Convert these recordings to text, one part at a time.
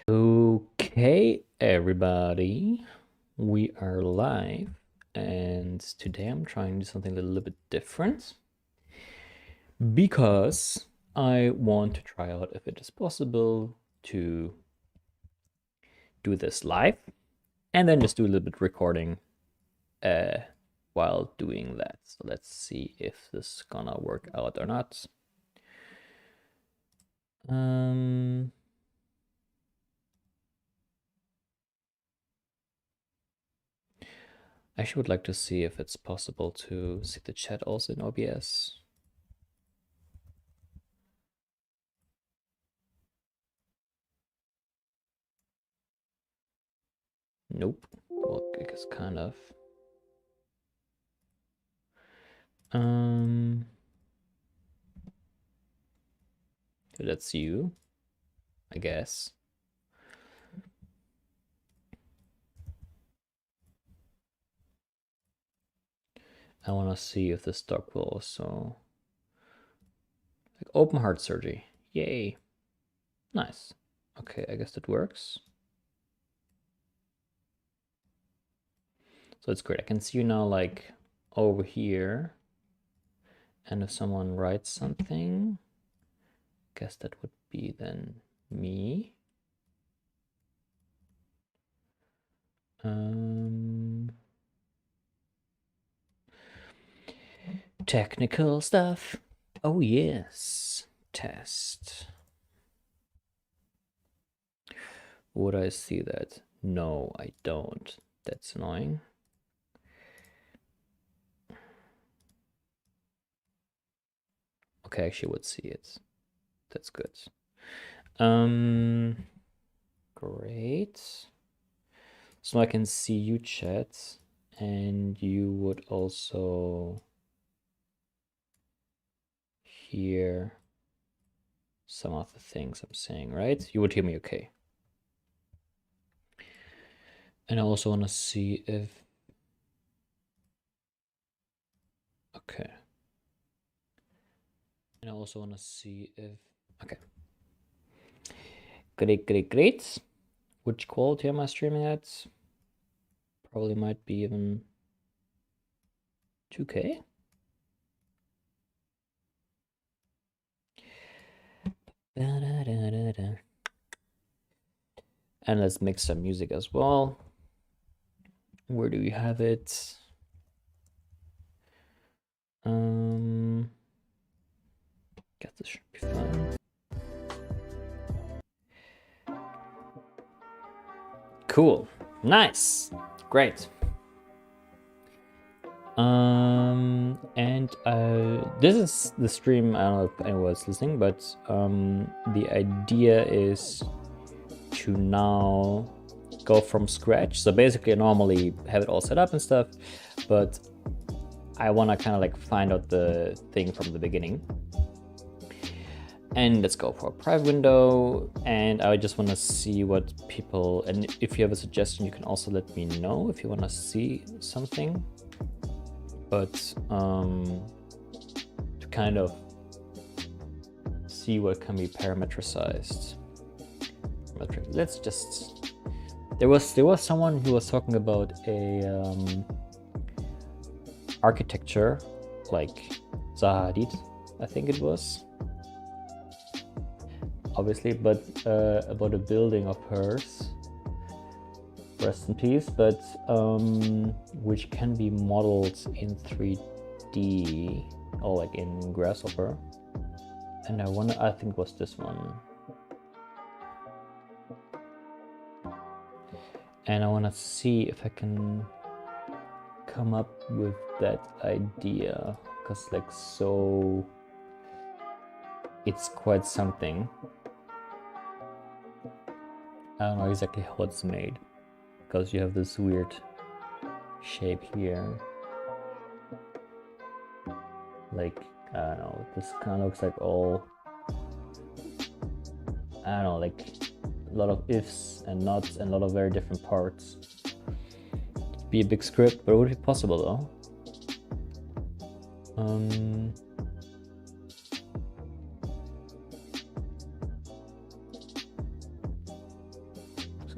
Okay, everybody, we are live, and today I'm trying to do something a little bit different because I want to try out if it is possible to do this live and then just do a little bit recording while doing that. So let's see if this is gonna work out or not. I actually would like to see if it's possible to see the chat also in OBS. Nope. Well, I guess kind of. That's you, I guess. I want to see if this doc will also like open heart surgery. Yay. Nice. Okay, I guess that works. So it's great. I can see you now like over here. And if someone writes something, I guess that would be then me. Technical stuff. Oh yes. Test. Would I see that? No, I don't. That's annoying. Okay, I actually would see it. That's good. Great. So I can see you chat, and you would also hear some of the things I'm saying, right? You would hear me okay. And I also want to see if... Okay. And I also want to see if... Okay. Great. Which quality am I streaming at? Probably might be even 2K. And let's mix some music as well. Where do we have it? Guess this should be fun. Cool. Nice. Great. And this is the stream. I don't know if anyone's listening, but the idea is to now go from scratch. So basically, I normally have it all set up and stuff, but I want to kind of like find out the thing from the beginning. And let's go for a private window. And I just want to see what people, and if you have a suggestion, you can also let me know if you want to see something. But to kind of see what can be parametricized. Let's just, there was someone who was talking about a architecture, like Zaha Hadid, I think it was, obviously, but about a building of hers, rest in peace, but which can be modeled in 3D or like in Grasshopper. And I think it was this one. And I want to see if I can come up with that idea, because like, so it's quite something. I don't know exactly how it's made, because you have this weird shape here. Like, I don't know, this kind of looks like all, I don't know, like a lot of ifs and nuts and a lot of very different parts. It'd be a big script, but it would be possible though.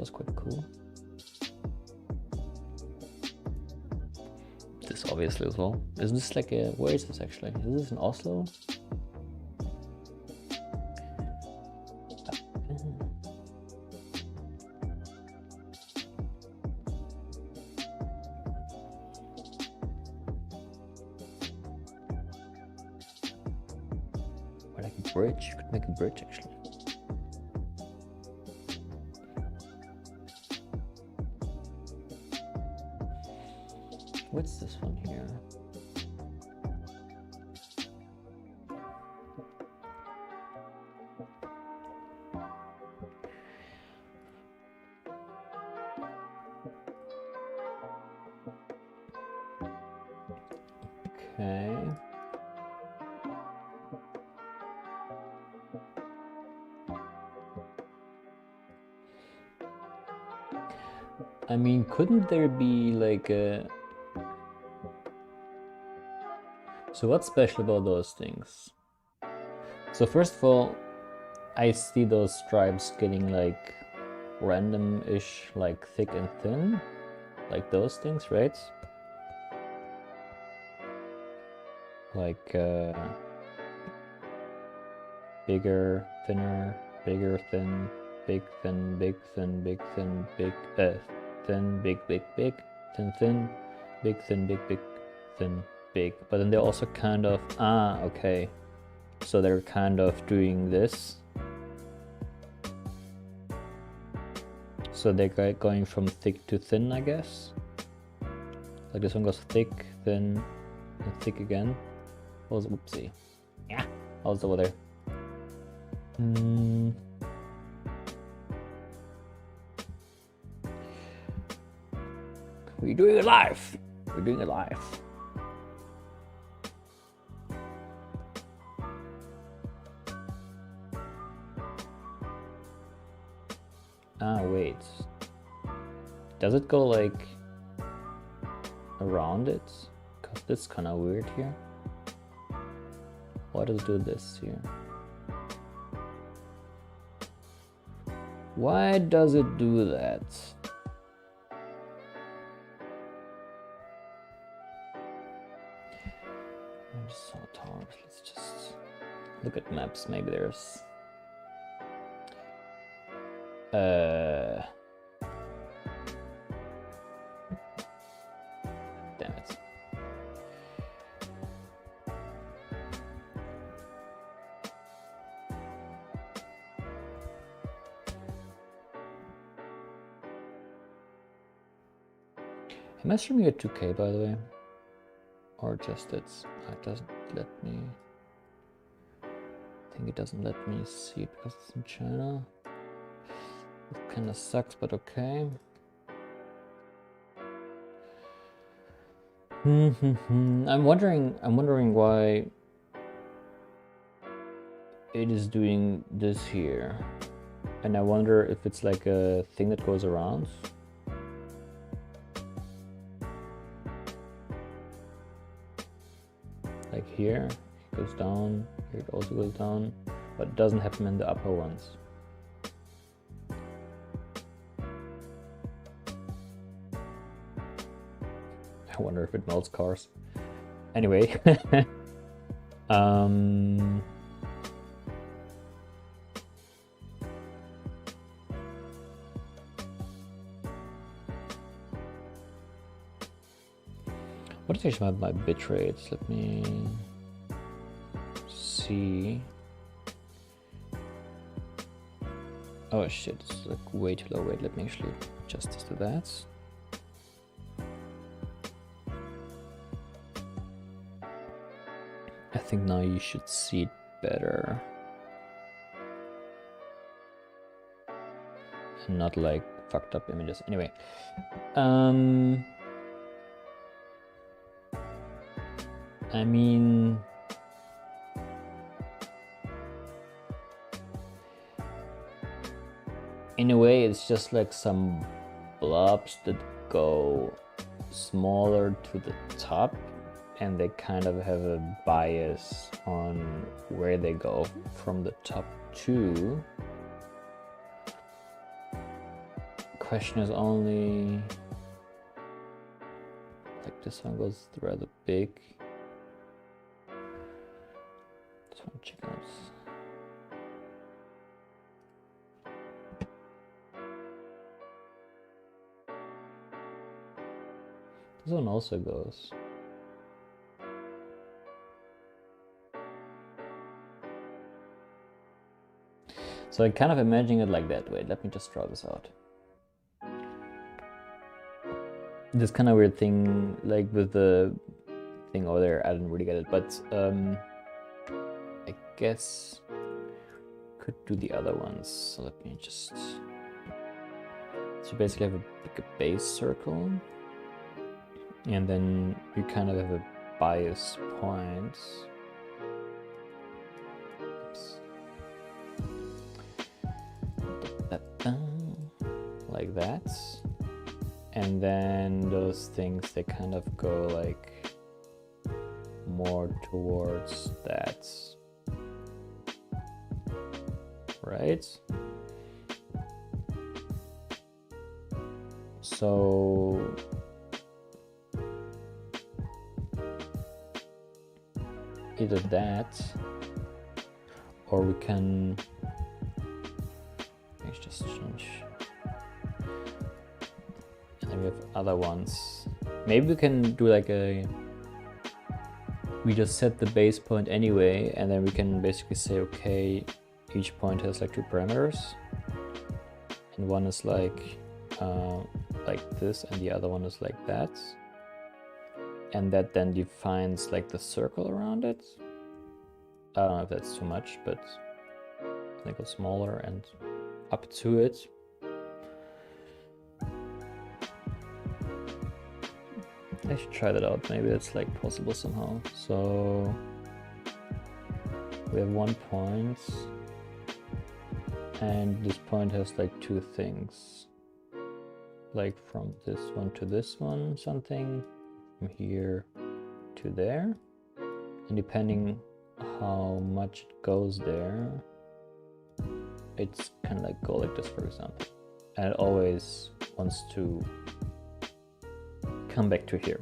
was quite cool. This obviously as well. Isn't this like a, where is this actually? Is this in Oslo? Or like a bridge, you could make a bridge actually. What's this one here? Okay. I mean, couldn't there be like a... So what's special about those things? So first of all, I see those stripes getting like random-ish, like thick and thin, like those things, right? Like bigger, thinner, bigger, thin, big, thin, big, thin, big, thin, big, thin, big, big, big, thin, thin, big, thin, big, big, thin, big. But then they're also kind of, okay. So they're kind of doing this. So they're going from thick to thin, I guess. Like this one goes thick, thin, and thick again. What was, whoopsie. Yeah, I was over there. We're doing it live. We're doing it live. Wait. Does it go like around it? Cause this is kind of weird here. Why does it do this here? Why does it do that? I'm so tired. Let's just look at maps. Maybe there's damn it. Am I streaming at 2K by the way? Or just it doesn't let me. I think it doesn't let me see it because it's in China. It kind of sucks, but okay. I'm wondering why it is doing this here, and I wonder if it's like a thing that goes around. Like here, it goes down. Here it also goes down, but it doesn't happen in the upper ones. I wonder if it melts cars. Anyway, what is actually my bit rates? Let me see. Oh shit, it's like way too low. Wait, let me actually adjust this to that. I think now you should see it better. And not like fucked up images. Anyway. I mean, in a way it's just like some blobs that go smaller to the top, and they kind of have a bias on where they go from the top to question is only like this one goes rather big. This one chickens. This one also goes. So I kind of imagine it like that. Wait, let me just draw this out. This kind of weird thing, like with the thing over there, I didn't really get it, but I guess could do the other ones. So let me just. So basically, have a base circle, and then you kind of have a bias point. Like that, and then those things, they kind of go like more towards that, right? So either that, or we can just change, and then we have other ones. Maybe we can do like we just set the base point anyway, and then we can basically say, okay, each point has like two parameters, and one is like this, and the other one is like that, and that then defines like the circle around it. I don't know if that's too much, but make it smaller and up to it. I should try that out. Maybe it's like possible somehow. So we have 1 point, and this point has like two things, like from this one to this one, something from here to there, and depending how much it goes there, it's kind of like go like this, for example, and it always wants to come back to here.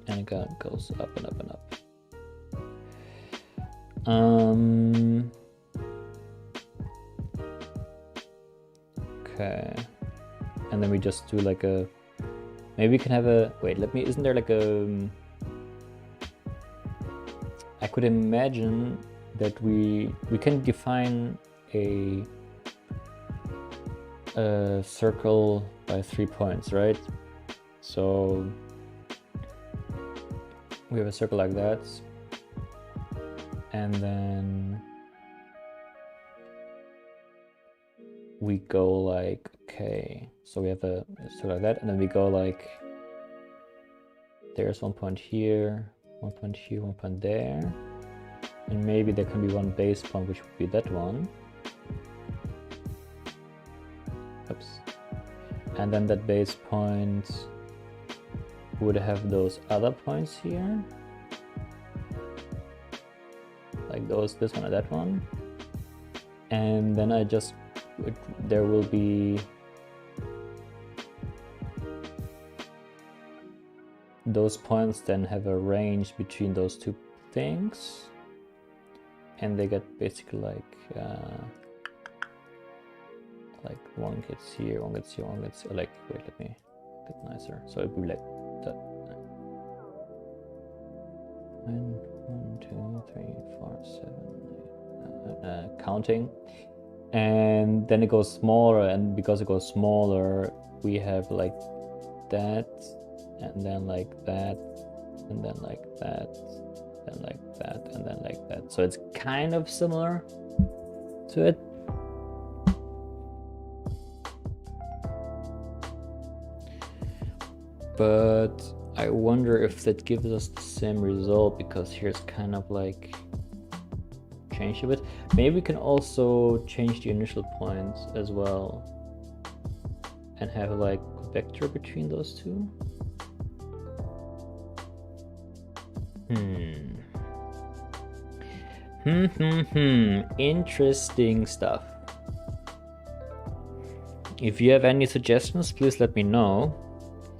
And it goes up and up and up. Okay, and then we just do like a, maybe we can have a, wait, let me, isn't there like a, I could imagine that we can define a circle by 3 points, right? So we have a circle like that, and then we go like, okay, so we have a circle like that, and then we go like, there's 1 point here, 1 point here, 1 point there, and maybe there can be one base point, which would be that one. Oops. And then that base point would have those other points here, like those, this one and that one, and then I just, there will be those points then have a range between those two things, and they get basically like one gets here, one gets here, one gets here, like, wait, let me make it nicer. So it would be like that. 1, 2, 3, 4, 7, 8, counting. And then it goes smaller, and because it goes smaller, we have like that, and then like that, and then like that, and like that, and then like that. So it's kind of similar to it. But I wonder if that gives us the same result, because here's kind of like change a bit. Maybe we can also change the initial points as well and have like a vector between those two. Interesting stuff. If you have any suggestions, please let me know,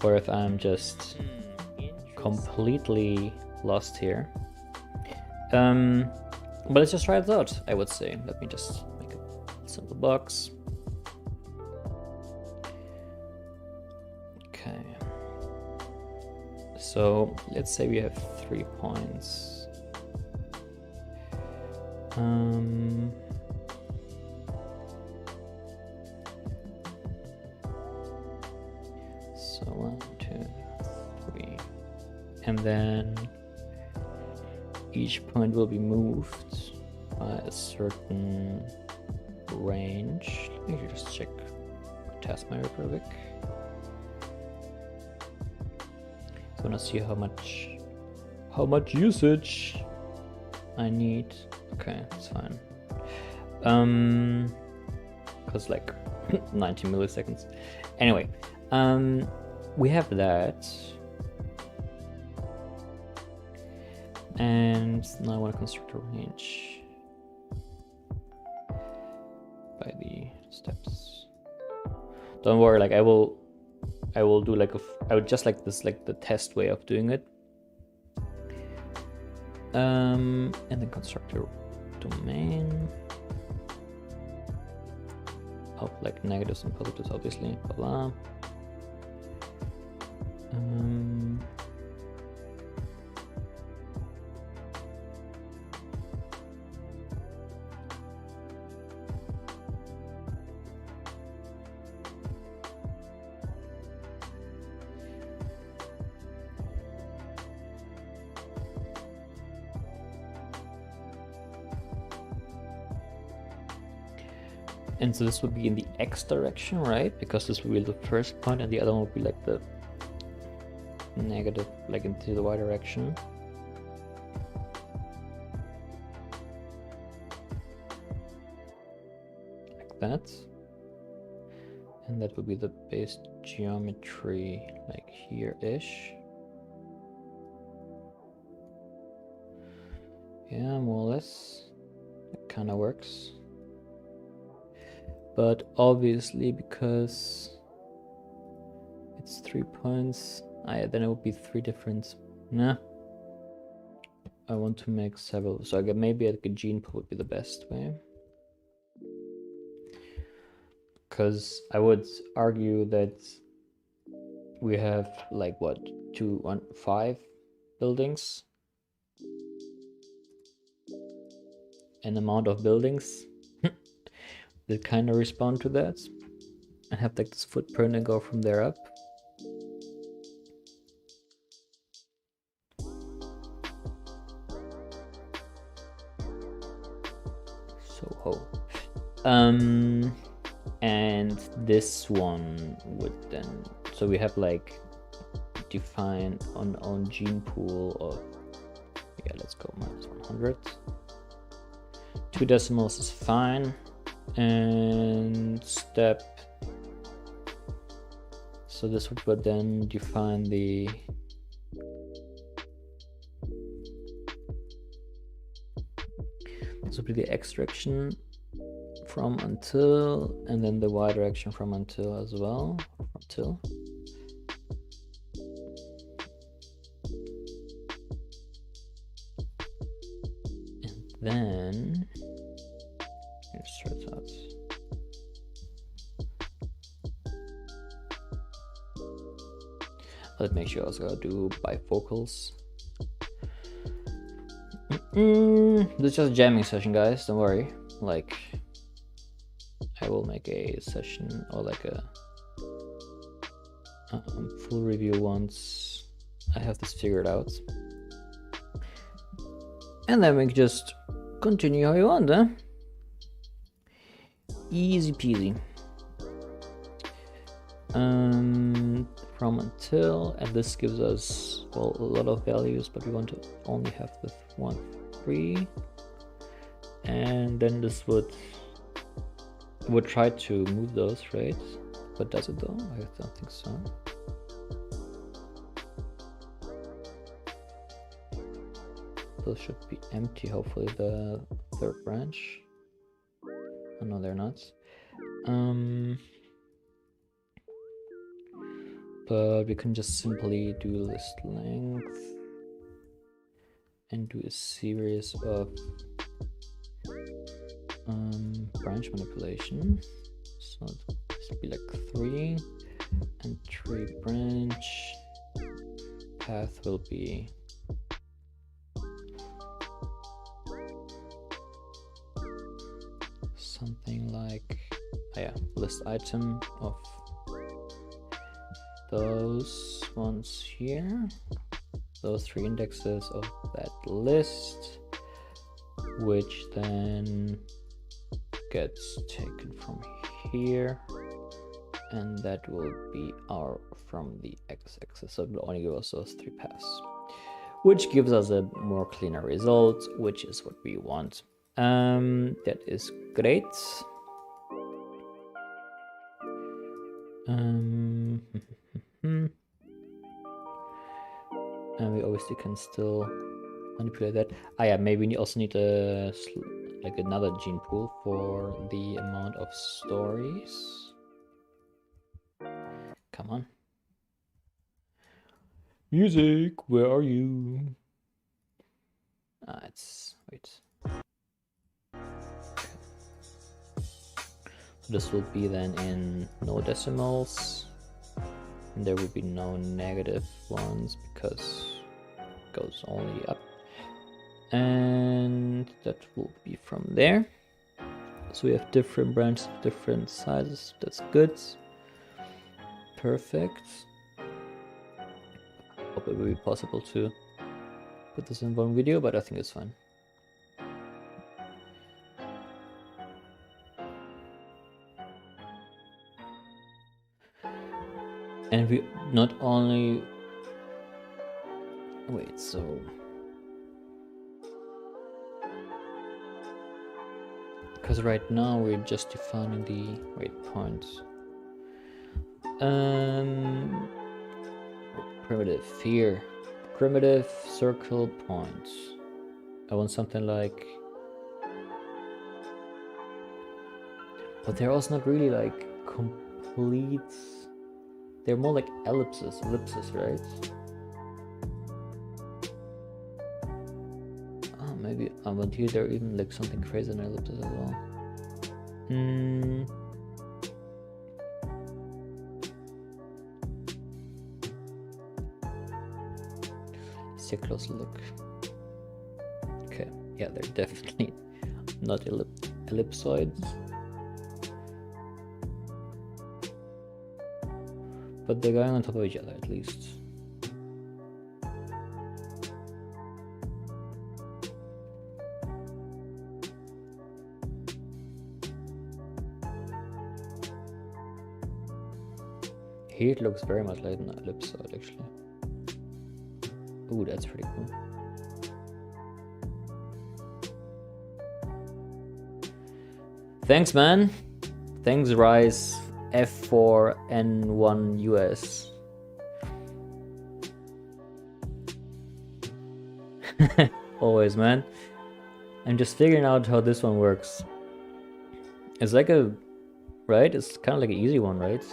or if I'm just completely lost here. But let's just try it out, I would say. Let me just make a simple box. Okay. So let's say we have 3 points. So 1, 2, 3, and then each point will be moved by a certain range. Let me just check test my rubric. I want to see how much usage I need. Okay, it's fine. Cause like 90 milliseconds. Anyway, we have that. And now I want to construct a range by the steps. Don't worry, like I will do like I would just like this, like the test way of doing it. And then construct a domain of like negatives and positives, obviously, blah blah. And so this would be in the X direction, right? Because this will be the first point and the other one would be like the negative, like into the Y direction. Like that. And that would be the base geometry, like here-ish. Yeah, more or less. It kind of works. But obviously, because it's 3 points, then it would be 3 different. Nah, I want to make several. So I get maybe like a gene pool would be the best way. Because I would argue that we have like what, 5 buildings, an amount of buildings that kind of respond to that, and have like this footprint and go from there up. SoHo. And this one would then, so we have like define on gene pool of, yeah, let's go -100. 2 decimals is fine. And step, so this would then define the this would be the X direction from until, and then the Y direction from until as well, until. And then start out. Let's make sure I also gotta do bifocals. This is just a jamming session, guys. Don't worry. Like, I will make a session or like a full review once I have this figured out, and then we can just continue how you want, huh? Easy peasy. From until, and this gives us, well, a lot of values, but we want to only have the 1, 3, and then this would try to move those, right? But does it though? I don't think so. Those should be empty, hopefully, the third branch. Oh no, they're not. But we can just simply do list length and do a series of branch manipulation. So this will be like 3 and 3 branch. Path will be something like list item of those ones here, those 3 indexes of that list, which then gets taken from here, and that will be our from the x-axis. So it will only give us those 3 paths, which gives us a more cleaner result, which is what we want. That is great. And we obviously can still manipulate that. Maybe we also need a like another gene pool for the amount of stories. Come on. Music, where are you? It's wait. So this will be then in no decimals. And there will be no negative ones because it goes only up. And that will be from there. So we have different branches, different sizes. That's good. Perfect. Hope it will be possible to put this in one video, but I think it's fine. And we not only wait, so because right now we're just defining the points. Primitive here, primitive circle points. I want something like, but they're also not really like complete. They're more like ellipses, right? Oh, maybe I want here. There even like something crazy in ellipses as well. Let's take a closer look. Okay, yeah, they're definitely not ellipsoids. But they're going on top of each other at least. Here it looks very much like an ellipsoid actually. Ooh, that's pretty cool. Thanks, man. Thanks, Rise. F4N1 US. Always, man. I'm just figuring out how this one works. It's like a, right? It's kind of like an easy one, right?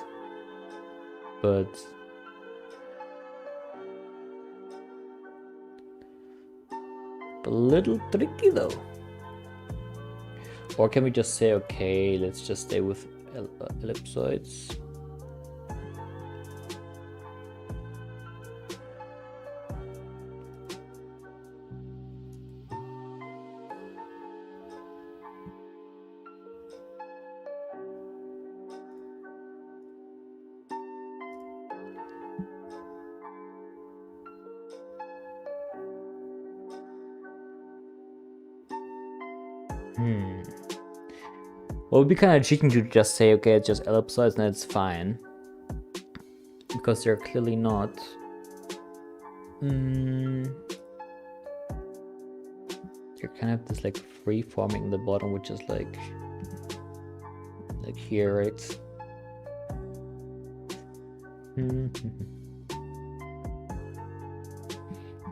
But a little tricky though. Or can we just say, okay, let's just stay with ellipsoids? Well, it would be kind of cheating to just say, okay, it's just ellipsoids and it's fine. Because they're clearly not. They're kind of this like free forming in the bottom, which is like here, right?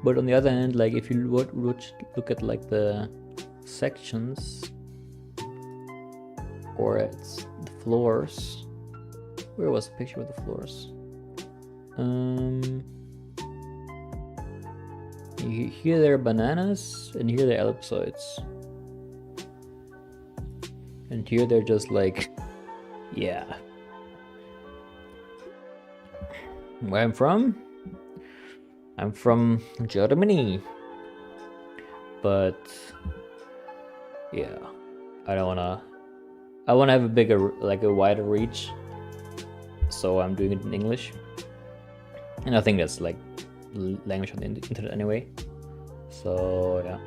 But on the other hand, like if you would look at like the sections, or it's the floors. Where was the picture of the floors? Here there are bananas, and here they're ellipsoids. And here they're just like, yeah. Where I'm from? I'm from Germany. But yeah, I wanna have a bigger, like a wider reach. So I'm doing it in English. And I think that's like language on the internet anyway. So yeah.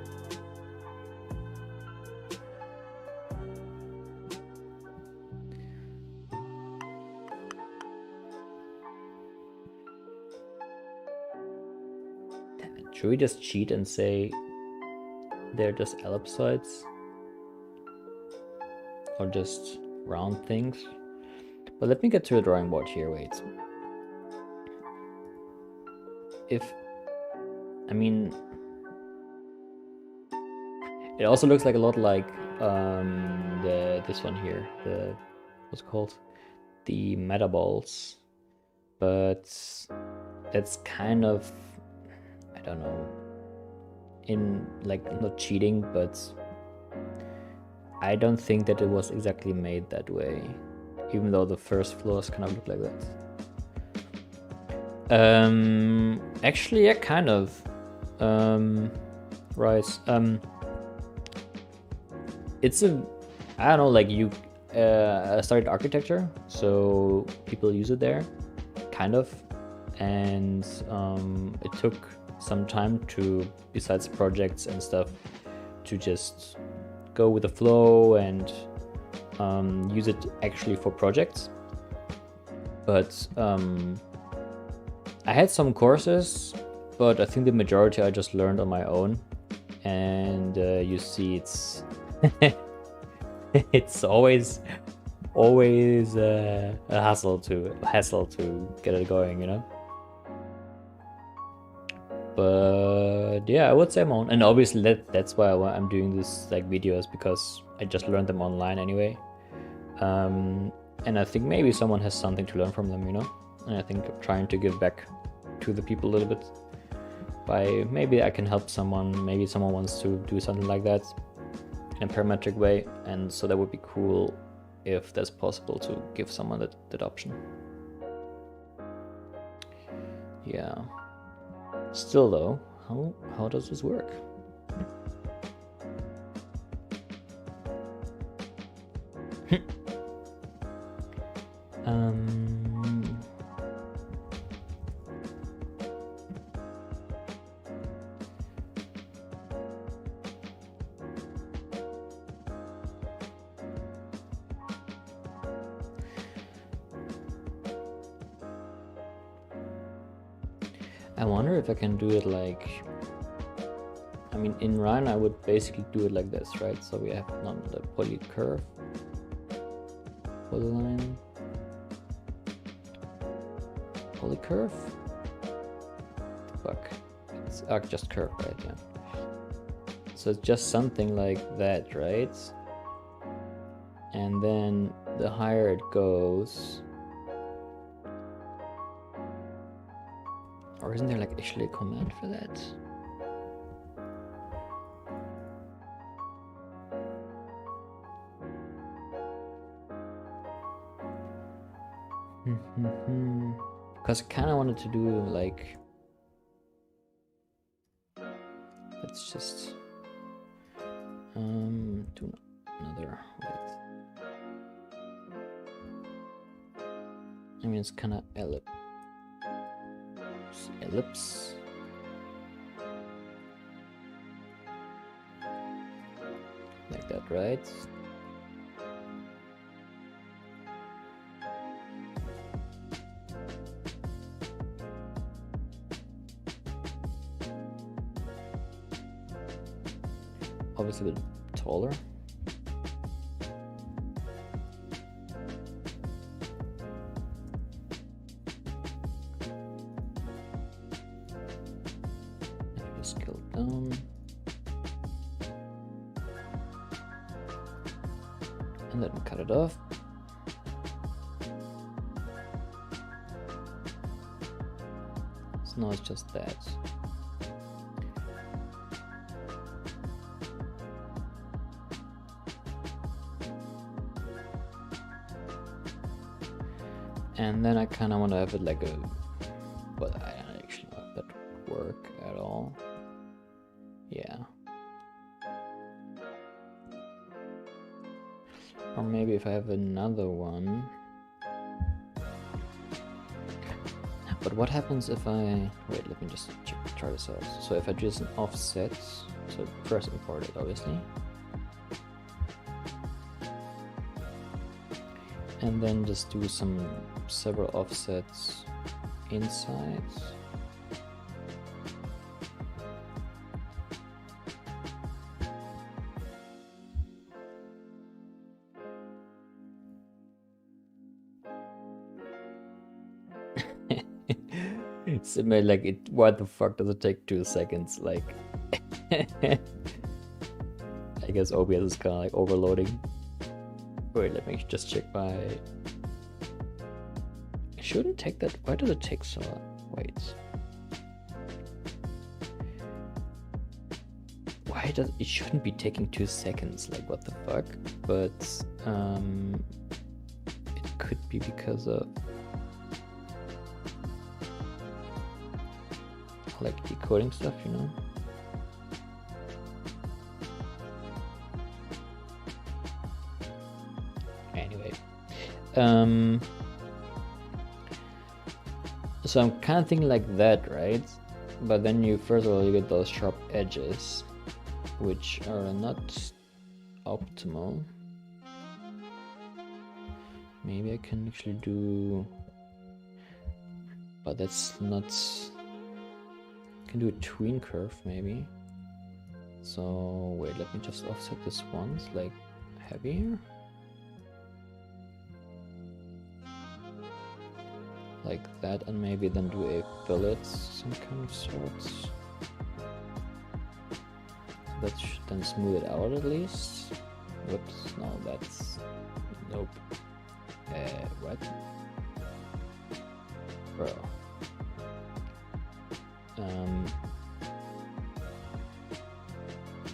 Should we just cheat and say they're just ellipsoids? Or just round things? But let me get to the drawing board here, wait. I mean, it also looks like a lot like this one here, what's it called? The metaballs. But that's kind of, I don't know, in like not cheating, but I don't think that it was exactly made that way, even though the first floors kind of look like that. Actually, yeah, kind of. Right. It's a, I don't know, like I started architecture, so people use it there, kind of, and it took some time to, besides projects and stuff, to just go with the flow and use it actually for projects. But I had some courses, but I think the majority I just learned on my own. And you see, it's it's always a hassle to get it going, you know. But yeah, I would say I'm on, and obviously that's why I'm doing this like videos, because I just learned them online anyway. And I think maybe someone has something to learn from them, you know. And I think I'm trying to give back to the people a little bit by, maybe I can help someone, maybe someone wants to do something like that in a parametric way, and so that would be cool if that's possible to give someone that option. Yeah. Still though, how does this work? I wonder if I can do it like, I mean, in Rhine I would basically do it like this, right? So we have not the poly curve, polyline, poly curve, fuck, it's just curve, right? Yeah. So it's just something like that, right? And then the higher it goes, or isn't there like actually a command for that? Because I kind of wanted to do like, let's just do another, wait. I mean, it's kind of ellipse. Like that, right? Obviously a bit taller. Scale down. and then cut it off. So now it's just that. And then I kind of want to have it like a, but I don't actually know if that would work at all. Yeah. Or maybe if I have another one. But what happens if I, wait, let me just try this out. So if I do an offset, so first import it obviously. And then just do several offsets inside. It's like it. What the fuck does it take 2 seconds? Like, I guess OBS is kind of like overloading. Wait, let me just check my. It shouldn't take that. Why does it take so? Wait. Why does it shouldn't be taking 2 seconds? Like, what the fuck? But it could be because of like decoding stuff, you know. Anyway, so I'm kind of thinking like that, right? But then you first of all you get those sharp edges, which are not optimal. Maybe I can actually do, but that's not. I can do a tween curve maybe. So wait, let me just offset this once, like heavier. Like that, and maybe then do a fillet, some kind of sorts. That should then smooth it out at least. Whoops, no, that's, nope. What? Bro.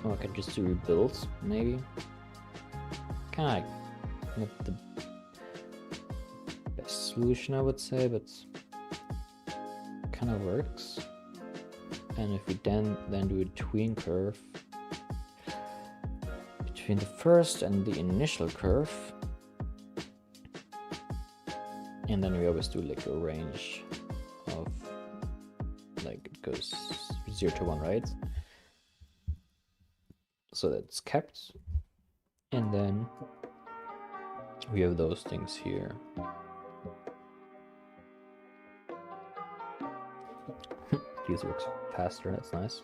Oh, I could just do rebuilds, maybe. Kind of not the best solution, I would say, but kind of works. And if we then do a tween curve between the first and the initial curve, and then we always do like a range of, like it goes 0 to 1, right? So that's kept, and then we have those things here. Use works faster, that's nice.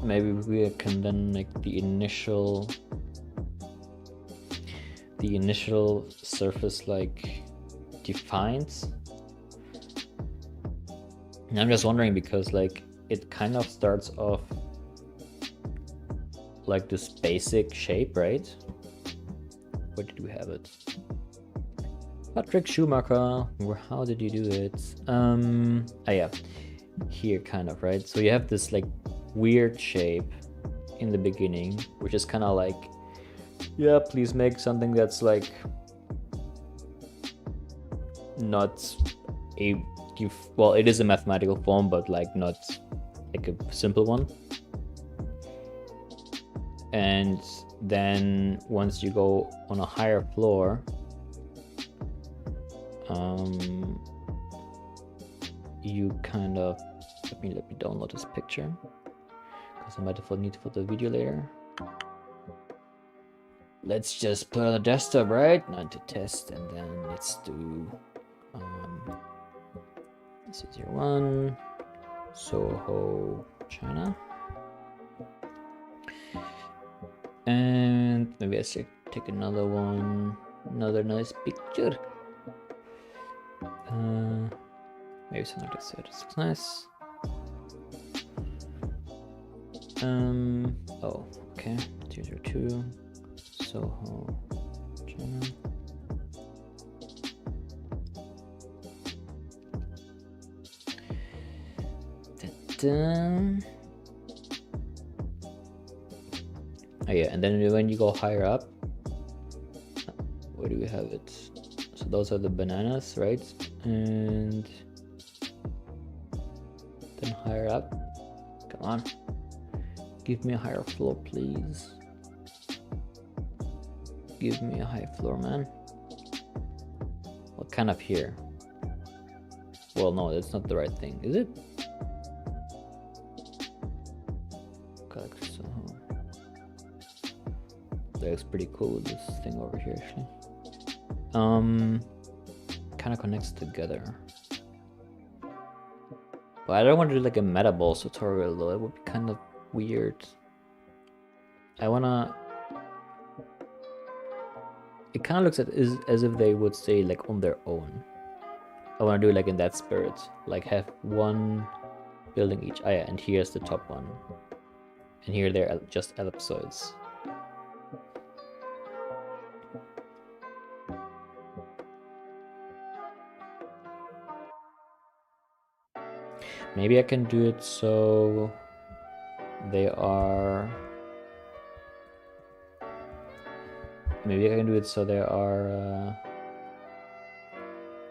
Maybe we can then make the initial surface like defined. And I'm just wondering because like it kind of starts off like this basic shape, right? Where did we have it? Patrick Schumacher, how did you do it? Oh yeah, here kind of, right? So you have this like weird shape in the beginning, which is kind of like, yeah, please make something that's like not a, well, it is a mathematical form, but like not like a simple one. And then once you go on a higher floor, you kind of, let me download this picture because I might need to put the video later. Let's just put on the desktop, right? Not to test, and then let's do 001 SoHo China, and maybe I should take another one, another nice picture. Maybe something like this. This looks nice. Oh, okay. Okay, 202, SoHo, channel. Oh yeah, and then when you go higher up, where do we have it? So those are the bananas, right? And then higher up, come on, give me a higher floor, please. Give me a high floor, man. Well, kind of here. Well, no, that's not the right thing, is it? That looks pretty cool with this thing over here, actually. Kind of connects together. But I don't want to do like a meta balls tutorial though. It would be kind of weird. I wanna. It kind of looks as if they would say like on their own. I want to do it like in that spirit, like have one building each. Ah, yeah, and here's the top one, and here they're just ellipsoids. Maybe I can do it so they are. Maybe I can do it so there are.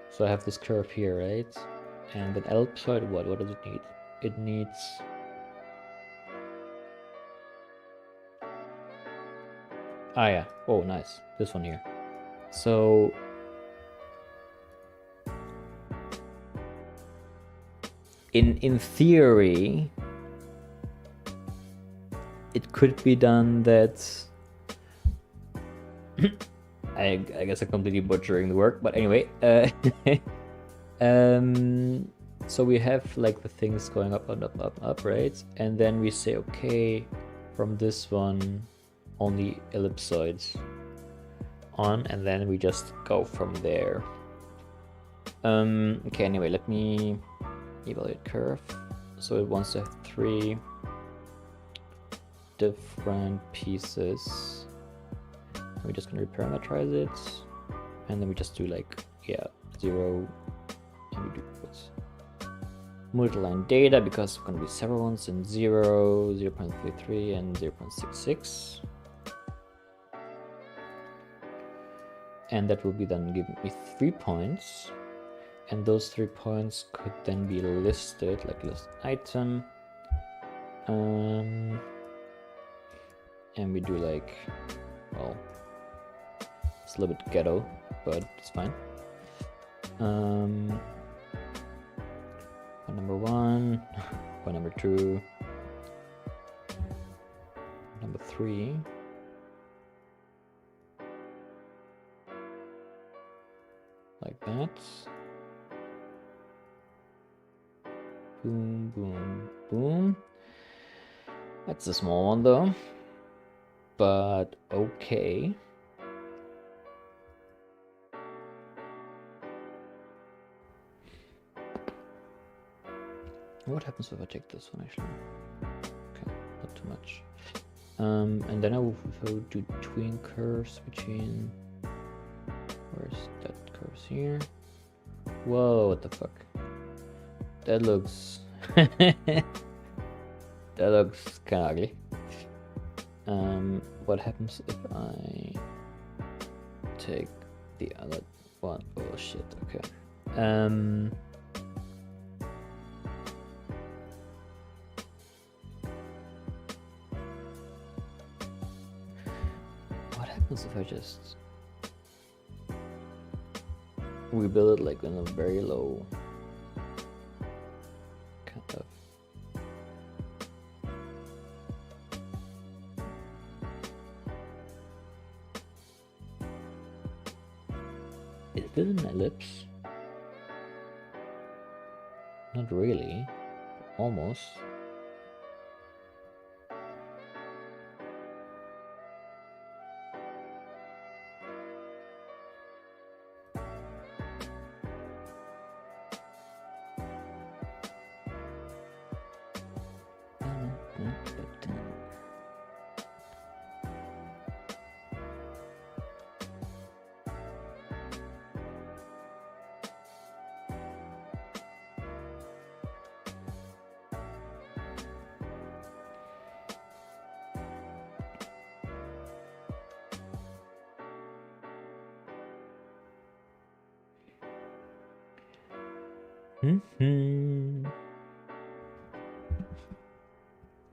So I have this curve here, right? And an ellipsoid, what does it need? It needs... Ah, yeah. Oh, nice. This one here. So... In theory, it could be done that... I guess I'm completely butchering the work, but anyway, so we have like the things going up, right? And then we say, okay, from this one, only ellipsoids on, and then we just go from there. Okay, anyway, let me evaluate curve. So it wants to have 3 different pieces. We're just gonna reparameterize it, and then we just do like 0, and we do multi-line data because we're gonna be several ones in 0, 0.33, and 0.66, and that will be then give me 3 points, and those 3 points could then be listed like list item, and we do like, well, it's a little bit ghetto, but it's fine. Point number 1, point number 2, number 3. Like that. Boom, boom, boom. That's a small one though, but okay. What happens if I take this one actually? Okay, not too much. And then I will do tween curves between. Where's that curves here? Whoa, what the fuck? That looks that looks kind of ugly. What happens if I take the other one? Oh shit, okay. What happens if I just rebuild it like in a very low kind of? Is this an ellipse? Not really. Almost.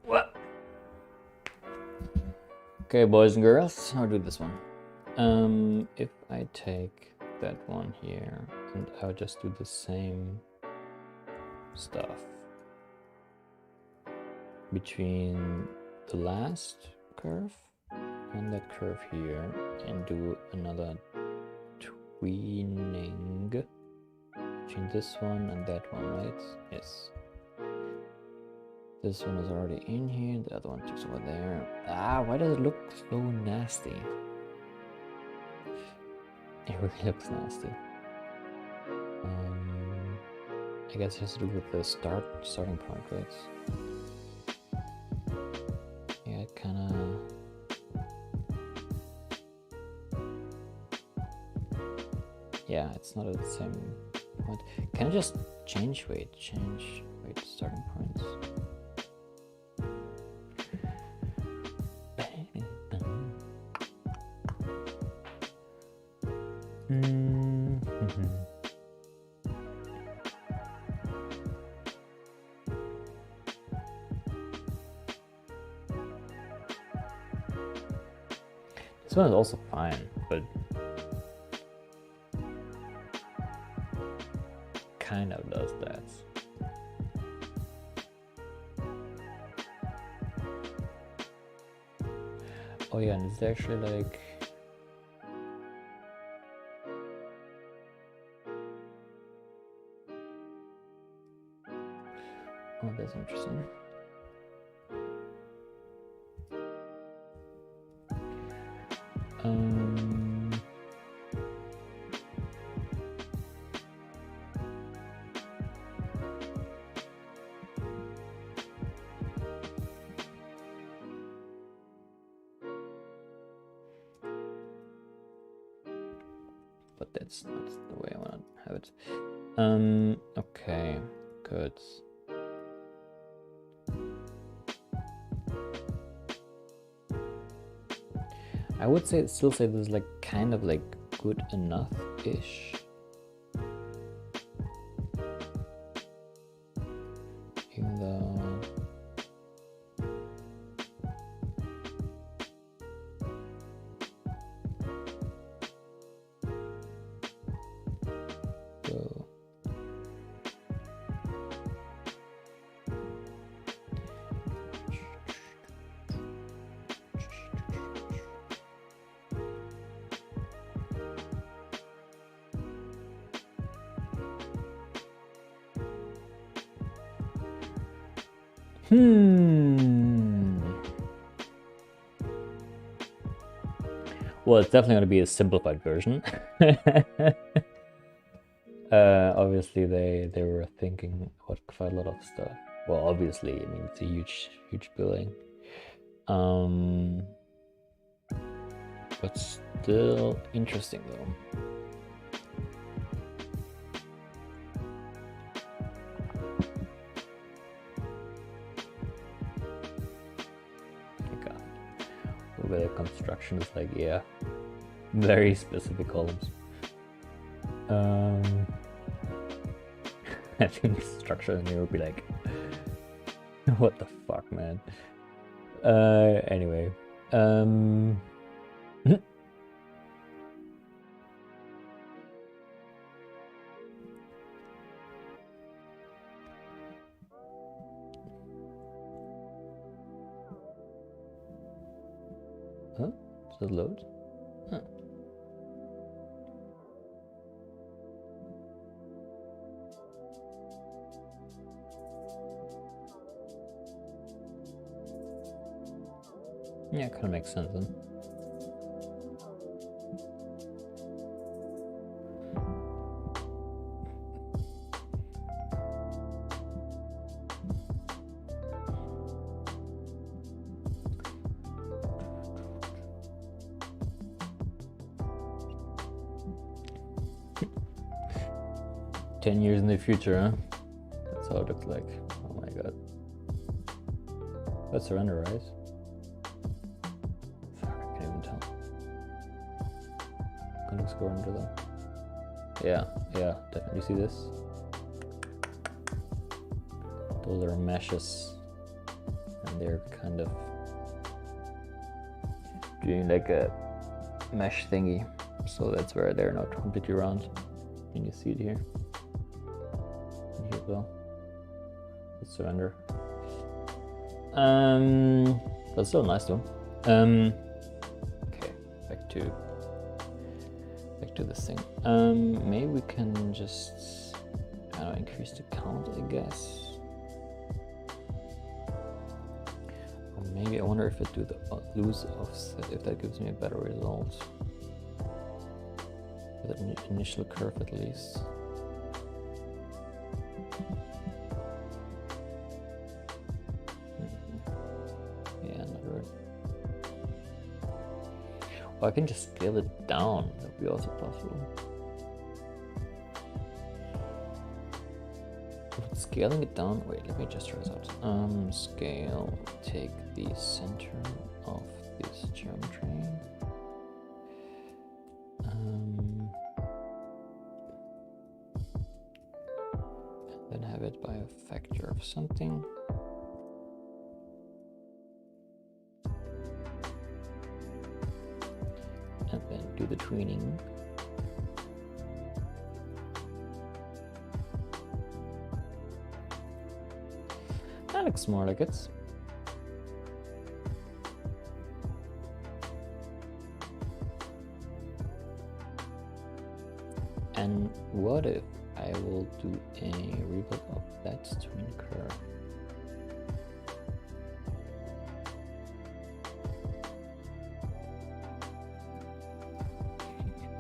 What? Okay, boys and girls, I'll do this one. If I take that one here and I'll just do the same stuff between the last curve and that curve here and do another tweening between this one and that one, right? Yes. This one is already in here, the other one takes over there. Ah, why does it look so nasty? It really looks nasty. I guess it has to do with the starting point, right? Yeah, it kinda... Yeah, it's not at the same point. Can I just change weight starting points? This one is also fine, but kind of does that. Oh yeah, and it's actually like... Oh, that's interesting. But that's not the way I want to have it. Okay, good. I would still say this is like kind of like good enough-ish. Even though... So... Well, it's definitely going to be a simplified version. Obviously, they were thinking about quite a lot of stuff. Well, obviously, I mean, it's a huge building. But still interesting, though. The construction is like, yeah, very specific columns. I think the structure in here would be like, what the fuck, man. Anyway, huh? Does it load? Huh. Yeah, kind of makes sense then. "10 years in the future, huh?" That's how it looks like. Oh my god. That's surrender, right? Fuck, I can't even tell. Gonna score under them. Yeah, definitely see this. Those are meshes, and they're kind of doing like a mesh thingy, so that's where they're not completely round. And you see it here. And here as well. Let's surrender. But still nice though. Okay, back to this thing. Maybe we can just increase the count, I guess. Or maybe I wonder if I do the loose offset, if that gives me a better result. With an initial curve at least. Yeah, not really. Well, I can just scale it down. That would be also possible. But scaling it down. Wait, let me just try this out. Scale. Take the center of this geometry. Then have it by a factor of something. And then do the tweening. That looks more like it. And what if I will do a rebuild of that tween curve?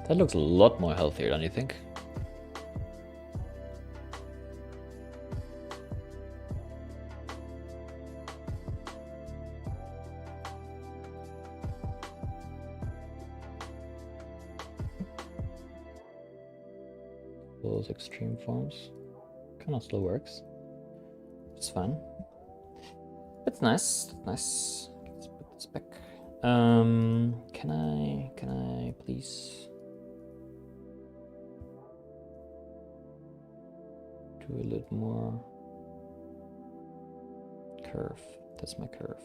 That looks a lot more healthier, don't you think? Those extreme forms kind of still works. It's fun. It's nice. Nice. Let's put this back. Can I please do a little more curve? That's my curve.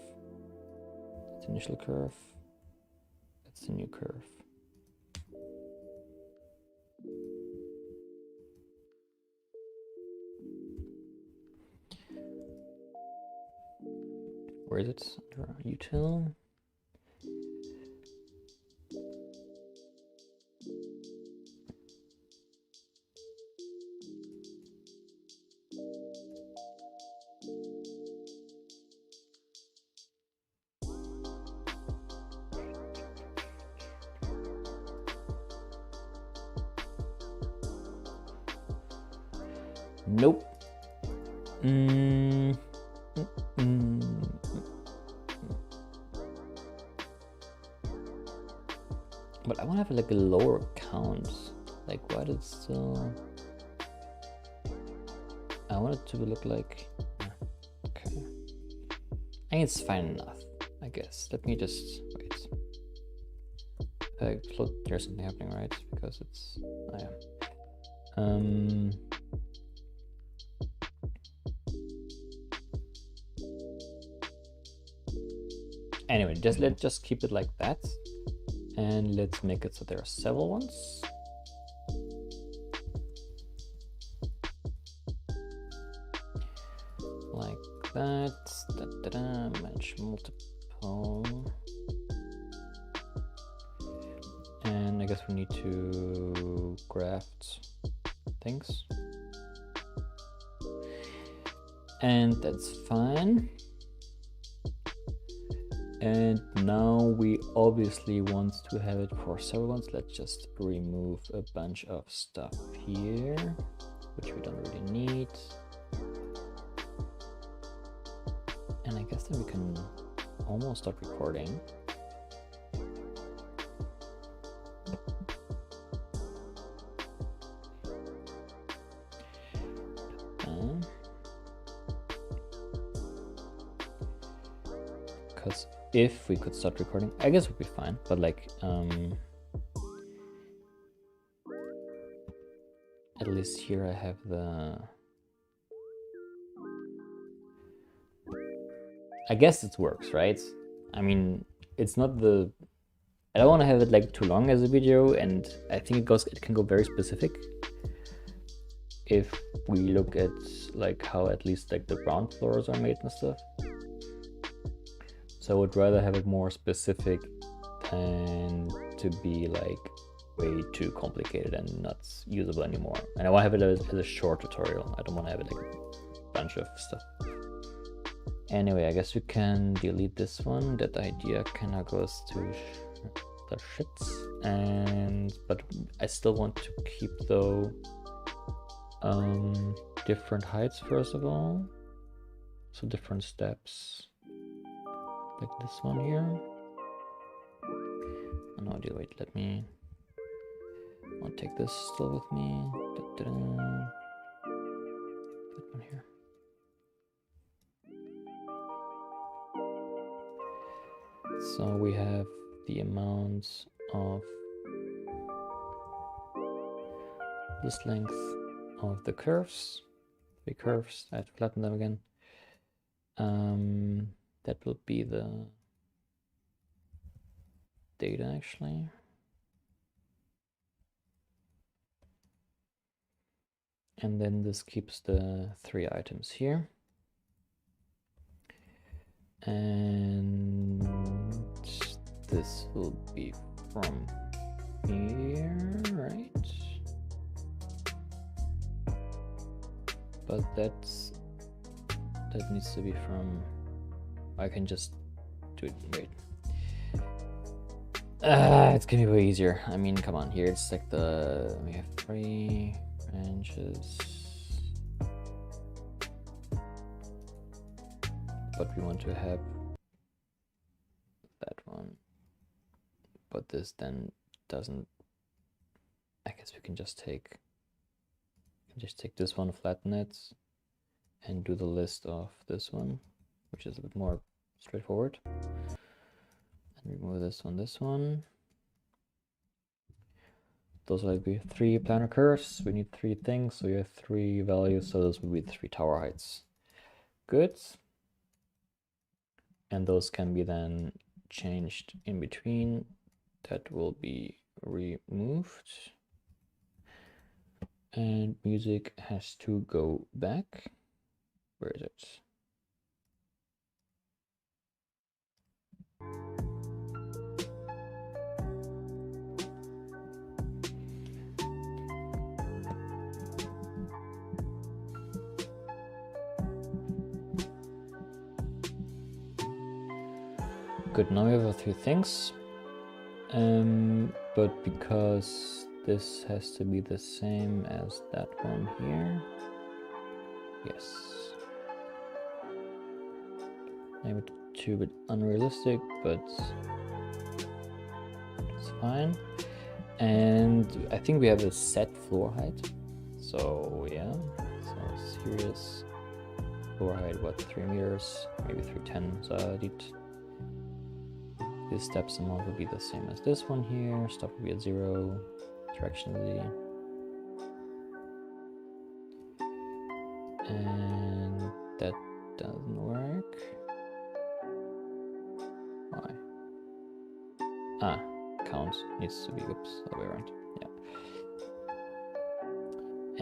That's the initial curve. That's the new curve. Where is it? Under util. Nope. But I want to have like a lower count. Like, why did it still? I want it to look like. Okay. I think it's fine enough, I guess. Let me just wait. There's something happening, right? Because it's. I am. Anyway, let's just keep it like that, and let's make it so there are several ones. Like that. Match multiple. And I guess we need to graft things. And that's fine. And now we obviously want to have it for several ones. Let's just remove a bunch of stuff here, which we don't really need. And I guess then we can almost start recording. Because if we could start recording, I guess it would be fine, but like at least here I have the I guess it works, right? I mean, it's not the, I don't want to have it like too long as a video, and I think it can go very specific if we look at like how at least like the ground floors are made and stuff. So I would rather have it more specific than to be like way too complicated and not usable anymore. And I want to have it as a short tutorial. I don't want to have it like a bunch of stuff. Anyway, I guess we can delete this one. That idea kind of goes to the shits. But I still want to keep though different heights first of all. So different steps. Like this one here. Oh, no, wait, let me. I'll take this still with me. That one here. So we have the amount of this length of the curves. 3 curves. I have to flatten them again. That will be the data actually. And then this keeps the 3 items here. And this will be from here, right? But that needs to be from, I can just do it, wait. It's gonna be way easier. I mean, come on, here it's like we have 3 branches. But we want to have that one. But this then doesn't, I guess we can just take this one, flatten it, and do the list of this one, which is a bit more straightforward. And remove this one. Those will be 3 planar curves. We need 3 things, so we have 3 values, so those will be 3 tower heights. Good. And those can be then changed in between. That will be removed. And music has to go back. Where is it? Good, now we have a few things. But because this has to be the same as that one here. Yes. Maybe too bit unrealistic, but it's fine. And I think we have a set floor height. So yeah, so serious floor height, what, 3 meters, maybe 310 Hadid. This steps amount will be the same as this one here. Stuff will be at 0 directionally. And that doesn't work. Why? Ah, count needs to be, oops, other way around. Yeah.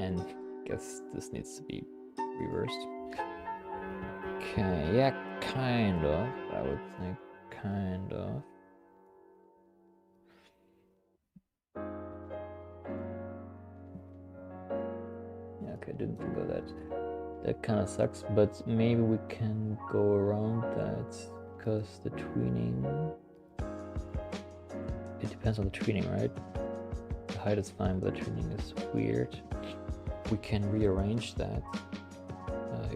And guess this needs to be reversed. Okay, yeah, kind of, I would think. Kind of. Yeah, okay, didn't think of that. That kind of sucks, but maybe we can go around that because the tweening. It depends on the tweening, right? The height is fine, but the tweening is weird. We can rearrange that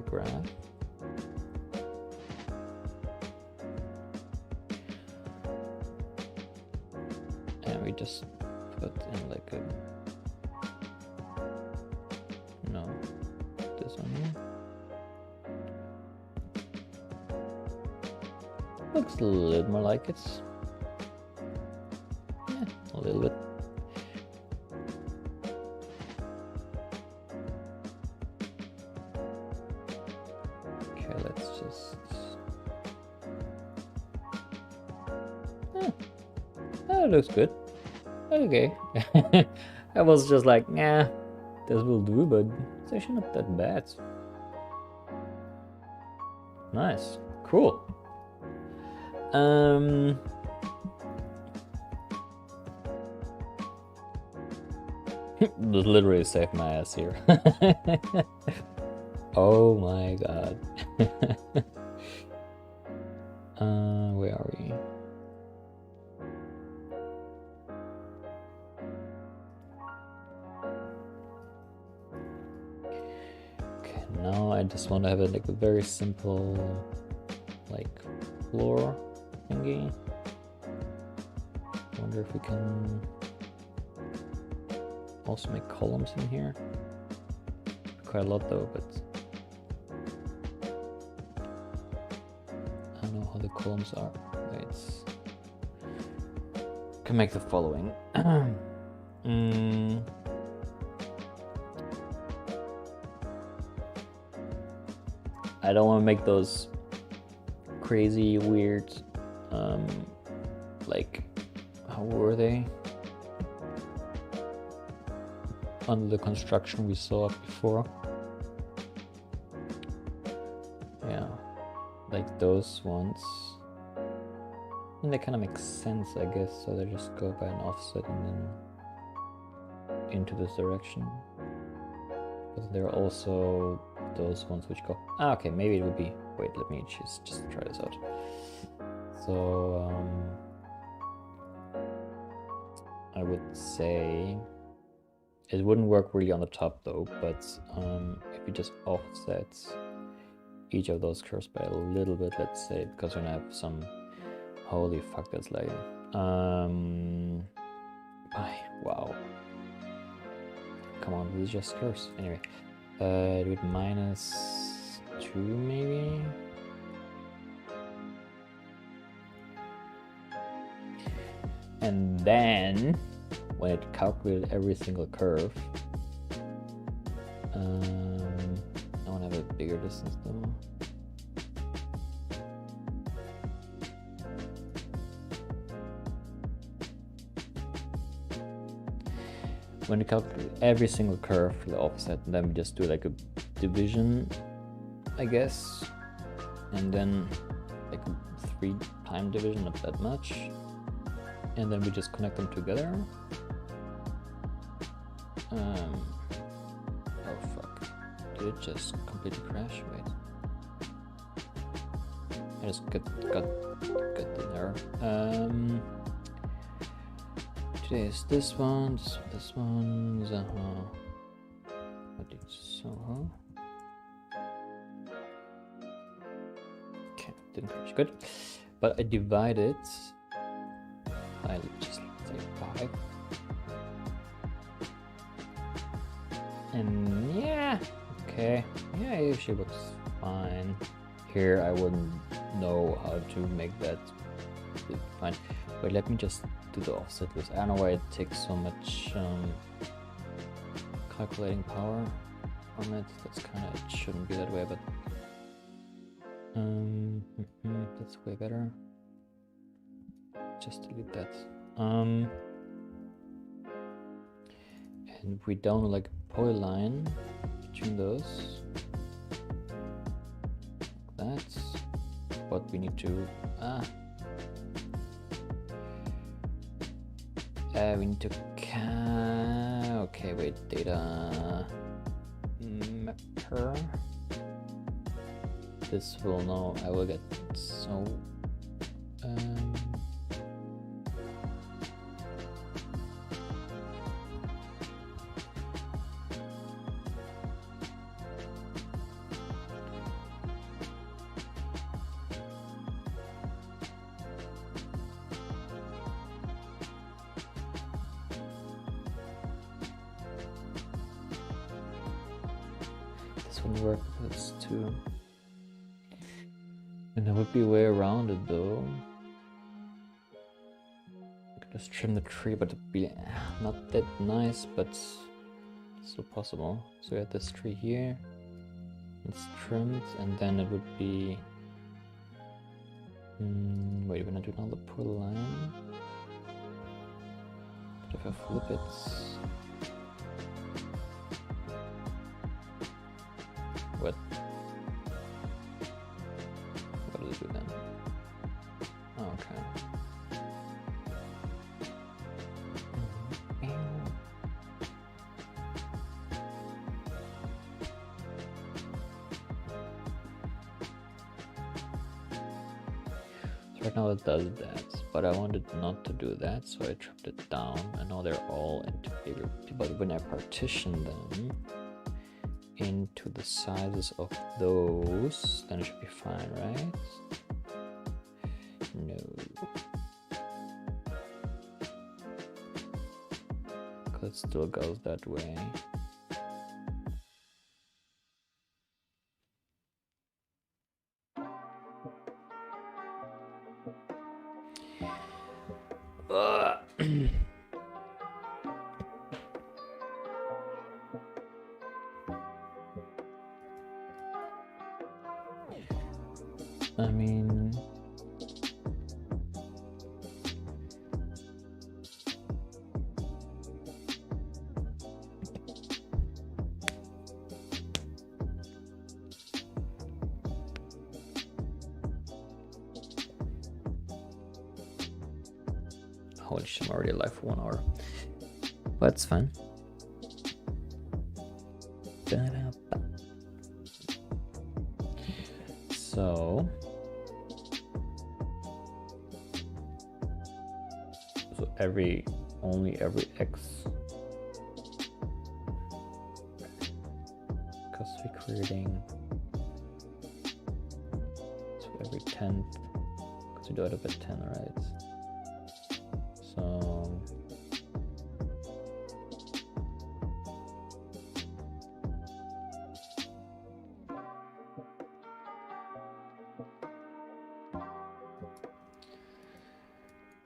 graph. We just put in like a, no, this one here. Looks a little more like it. Yeah, a little bit. Okay, let's just That looks good. Okay. I was just like, nah, this will do, but it's actually not that bad. Nice. Cool. Literally saved my ass here. Oh my god. Where are we? Okay, now I just want to have like a very simple like floor thingy. Wonder if we can also make columns in here. Quite a lot though, but I don't know how the columns are. Wait, can make the following. I don't want to make those crazy weird like, how were they under the construction we saw before? Yeah, like those ones. And they kind of make sense, I guess, so they just go by an offset and then into this direction. But there are also those ones which go, okay, maybe it would be, wait, let me just try this out. So I would say it wouldn't work really on the top though, but if you just offset each of those curves by a little bit, let's say, because we're gonna have some, holy fuck, that's like wow, come on, these are just curves. Anyway, do it -2 maybe. And then when it calculated every single curve, I want to have a bigger distance though. When you calculate every single curve for the offset, and then we just do like a division, I guess, and then like a 3-time division, not that much, and then we just connect them together. Oh fuck, did it just completely crash? Wait, I just got the error. Today is this one, Zaha. Hadid, SoHo. Okay, didn't crash, good. But I divided by, just say 5. And yeah, okay, yeah, it usually looks fine. Here I wouldn't know how to make that fine. Wait, let me just do the offset with, I don't know why it takes so much calculating power on it. That's kind of, it shouldn't be that way, but that's way better. Just delete that. And we don't like a polyline between those. That's what we need to we need to okay, wait, data mapper. This will know, I will get, so wouldn't work with this too. And there would be a way around it though. I could just trim the tree, but it'd be not that nice, but still possible. So we have this tree here, it's trimmed, and then it would be wait, we're gonna do another polyline. If I flip it, what does it do then? Oh, okay. So right now it does that, but I wanted not to do that, so I trimmed it down, and now they're all into bigger. But when I partition them into the sizes of those, then it should be fine, right? No. Because it still goes that way. I mean, holy shit, I'm already alive for 1 hour. But it's fine. So only every x, because we're creating, so every 10th, because we do it up at 10, right? So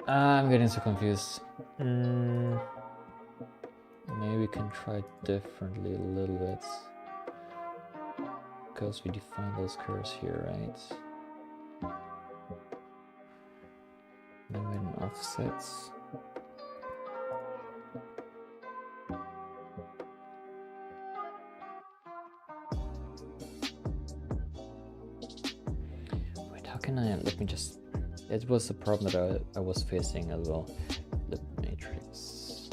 I'm getting so confused. Maybe we can try it differently a little bit, because we define those curves here, right? Then we have offsets. Wait, how can I, let me just, it was a problem that I was facing as well. The matrix,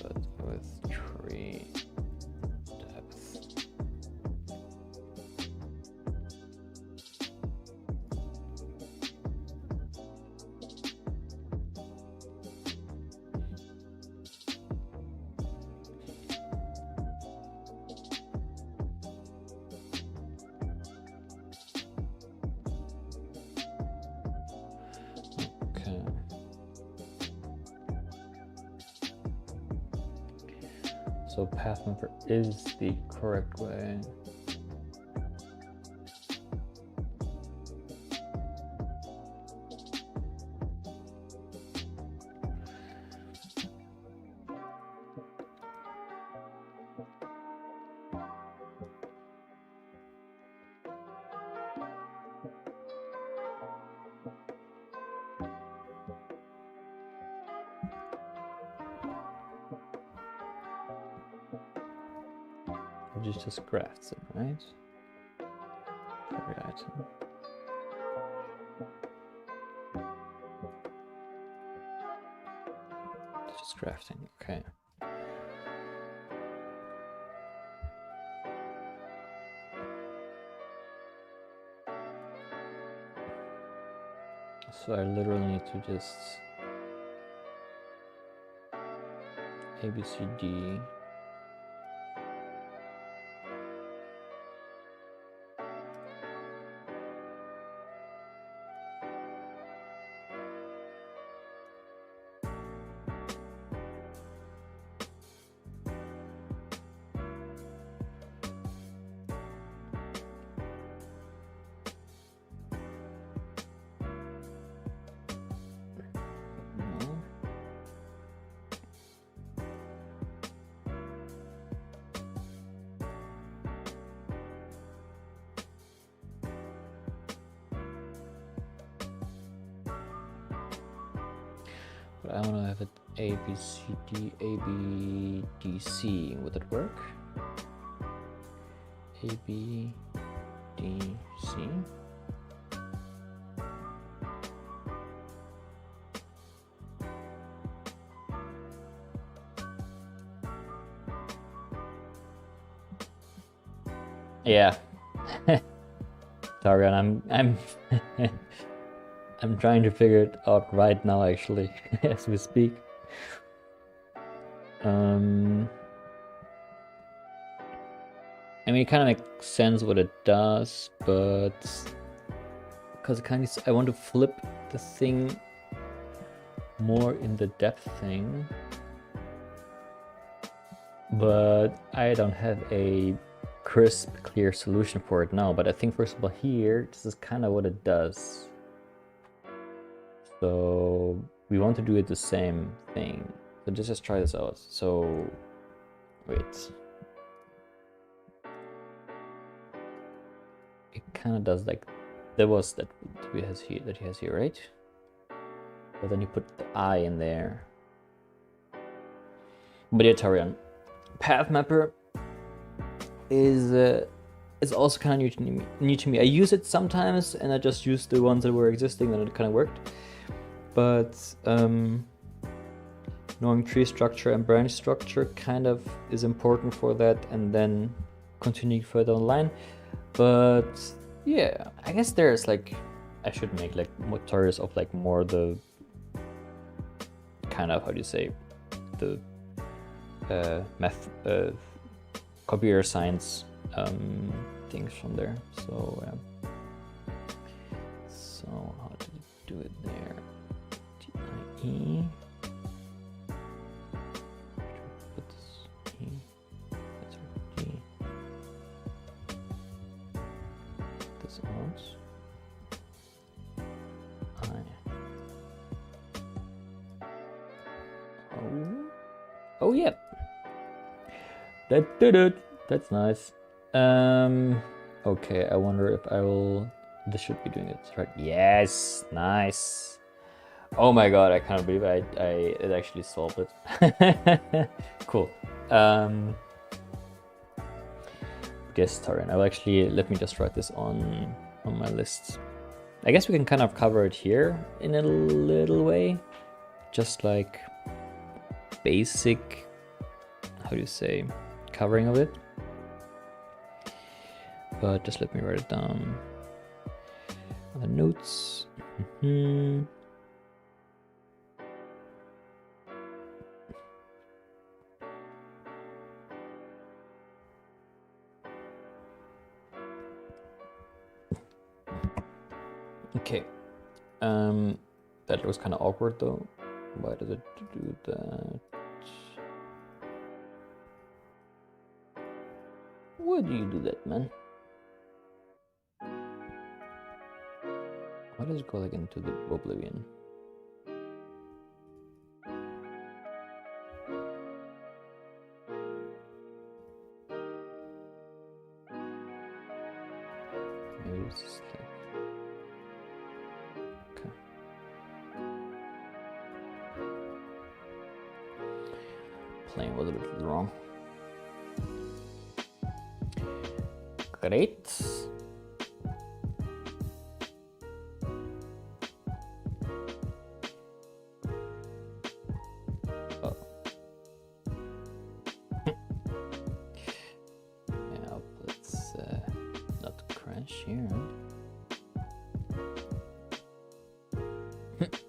but with tree depth. So path number is the correct way. Just grafts it, right? Every item. Just grafting, okay. So I literally need to just ABCD. but I want to have it A, B, C, D, A, B, D, C. Would that work? A, B, D, C. Yeah. Sorry, I'm I'm trying to figure it out right now, actually, as we speak. I mean, it kind of makes sense what it does, but because I want to flip the thing more in the depth thing, but I don't have a crisp, clear solution for it now. But I think first of all here, this is kind of what it does. So we want to do it the same thing. So just try this out. So wait. It kind of does like there was that he has here, right? But then you put the I in there. But yeah, Tarian, Path Mapper is also kind of new to me. I use it sometimes, and I just use the ones that were existing, and it kind of worked. But knowing tree structure and branch structure kind of is important for that, and then continuing further on the line. But yeah, I guess there's like I should make like tutorials of like more the kind of, how do you say, the computer science things from there. So so how to do it there? TIE. Put this E. That's D. This out. Oh yeah. That did it. That's nice. Okay, I wonder if I will. This should be doing it right. Yes, nice. Oh my god, I can't believe it actually solved it. Cool. Guess Tarian. I will actually let me just write this on my list. I guess we can kind of cover it here in a little way, just like basic, how do you say, covering of it. But just let me write it down on the notes. Okay, that was kind of awkward though. Why does it do that? Why do you do that, man? Why does it go like into the oblivion? Maybe it's just like... Okay. Playing was a bit wrong. Great. Oh. Yeah, let's not crash here.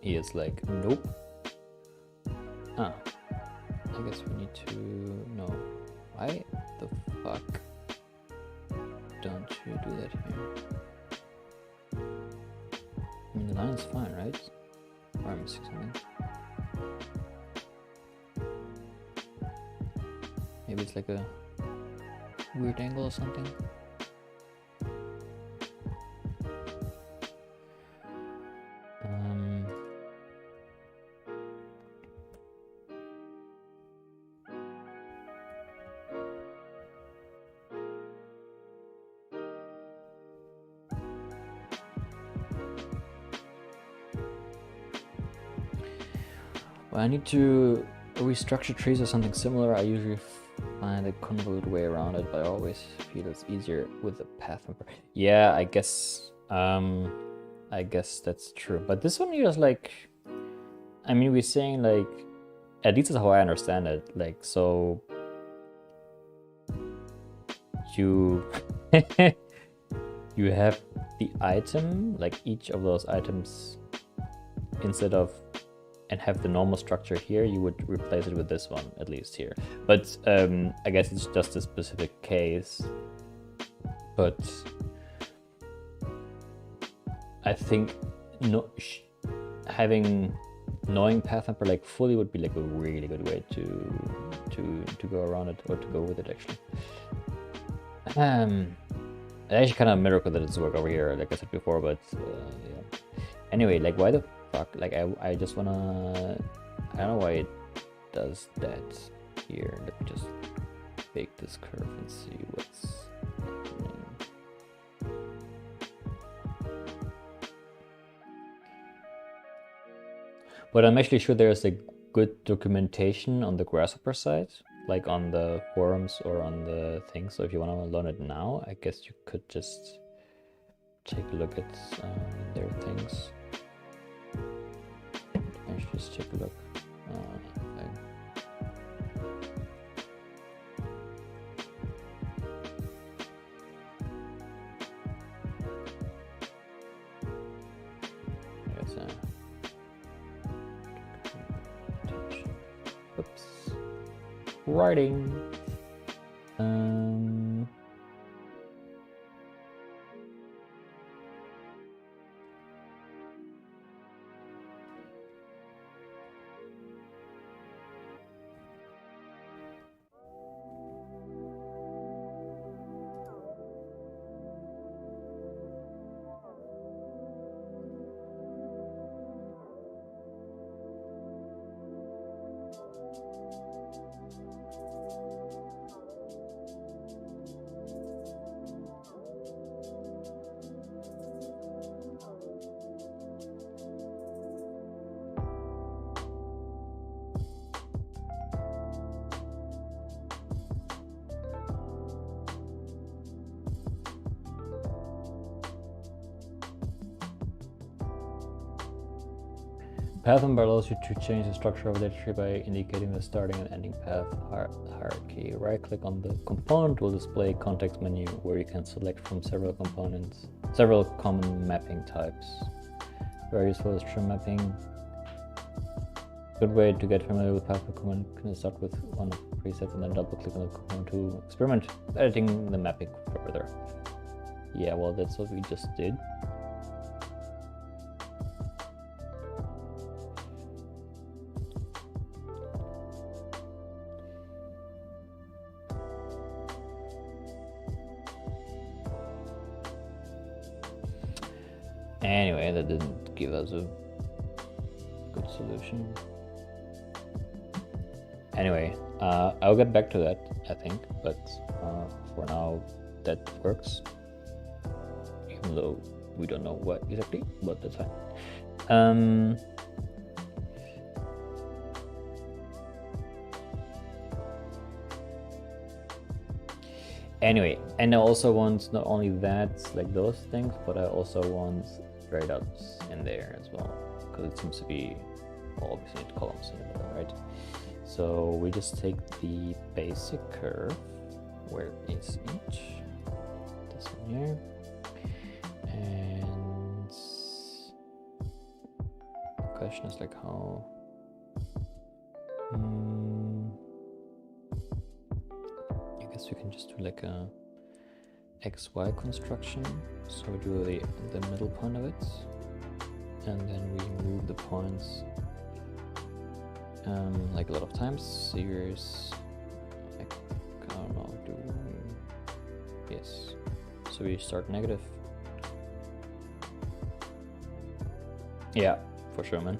He is like, nope. Ah, I guess we need to know why the fuck don't you do that here? I mean, the line is fine, right? Or I'm missing something. Maybe it's like a weird angle or something. When I need to restructure trees or something similar, I usually find a convoluted way around it, but I always feel it's easier with the path mapper. Yeah, I guess that's true. But this one is like, I mean, we're saying like, at least is how I understand it. Like, so you you have the item, like each of those items, instead of and have the normal structure here, you would replace it with this one, at least here. But I guess it's just a specific case. But I think knowing path mapper like fully would be like a really good way to go around it, or to go with it actually. Actually kind of a miracle that it's work over here, like I said before, but yeah. Anyway, like why the fuck, like I just wanna, I don't know why it does that here. Let me just bake this curve and see what's happening. But I'm actually sure there's a good documentation on the Grasshopper side, like on the forums or on the thing. So if you want to learn it now, I guess you could just take a look at their things. Let's just take a look. Oops. Writing. Path mapper allows you to change the structure of the tree by indicating the starting and ending path hierarchy. Right-click on the component will display a context menu where you can select from several components, several common mapping types. Very useful is trim mapping. Good way to get familiar with path component. You can start with one of the presets and then double-click on the component to experiment editing the mapping further. Yeah, well, that's what we just did. Anyway, that didn't give us a good solution. Anyway, I'll get back to that, I think, but for now that works, even though we don't know what exactly, but that's fine. Anyway, and I also want not only that, like those things, but I also want straight ups in there as well, because it seems to be, well, obviously need columns in the middle, right? So we just take the basic curve, where is each? This one here, and the question is like how. I guess we can just do like a XY construction. So we do the middle point of it, and then we move the points like a lot of times. Here's, like, I don't know, yes. So we start negative. Yeah, for sure, man.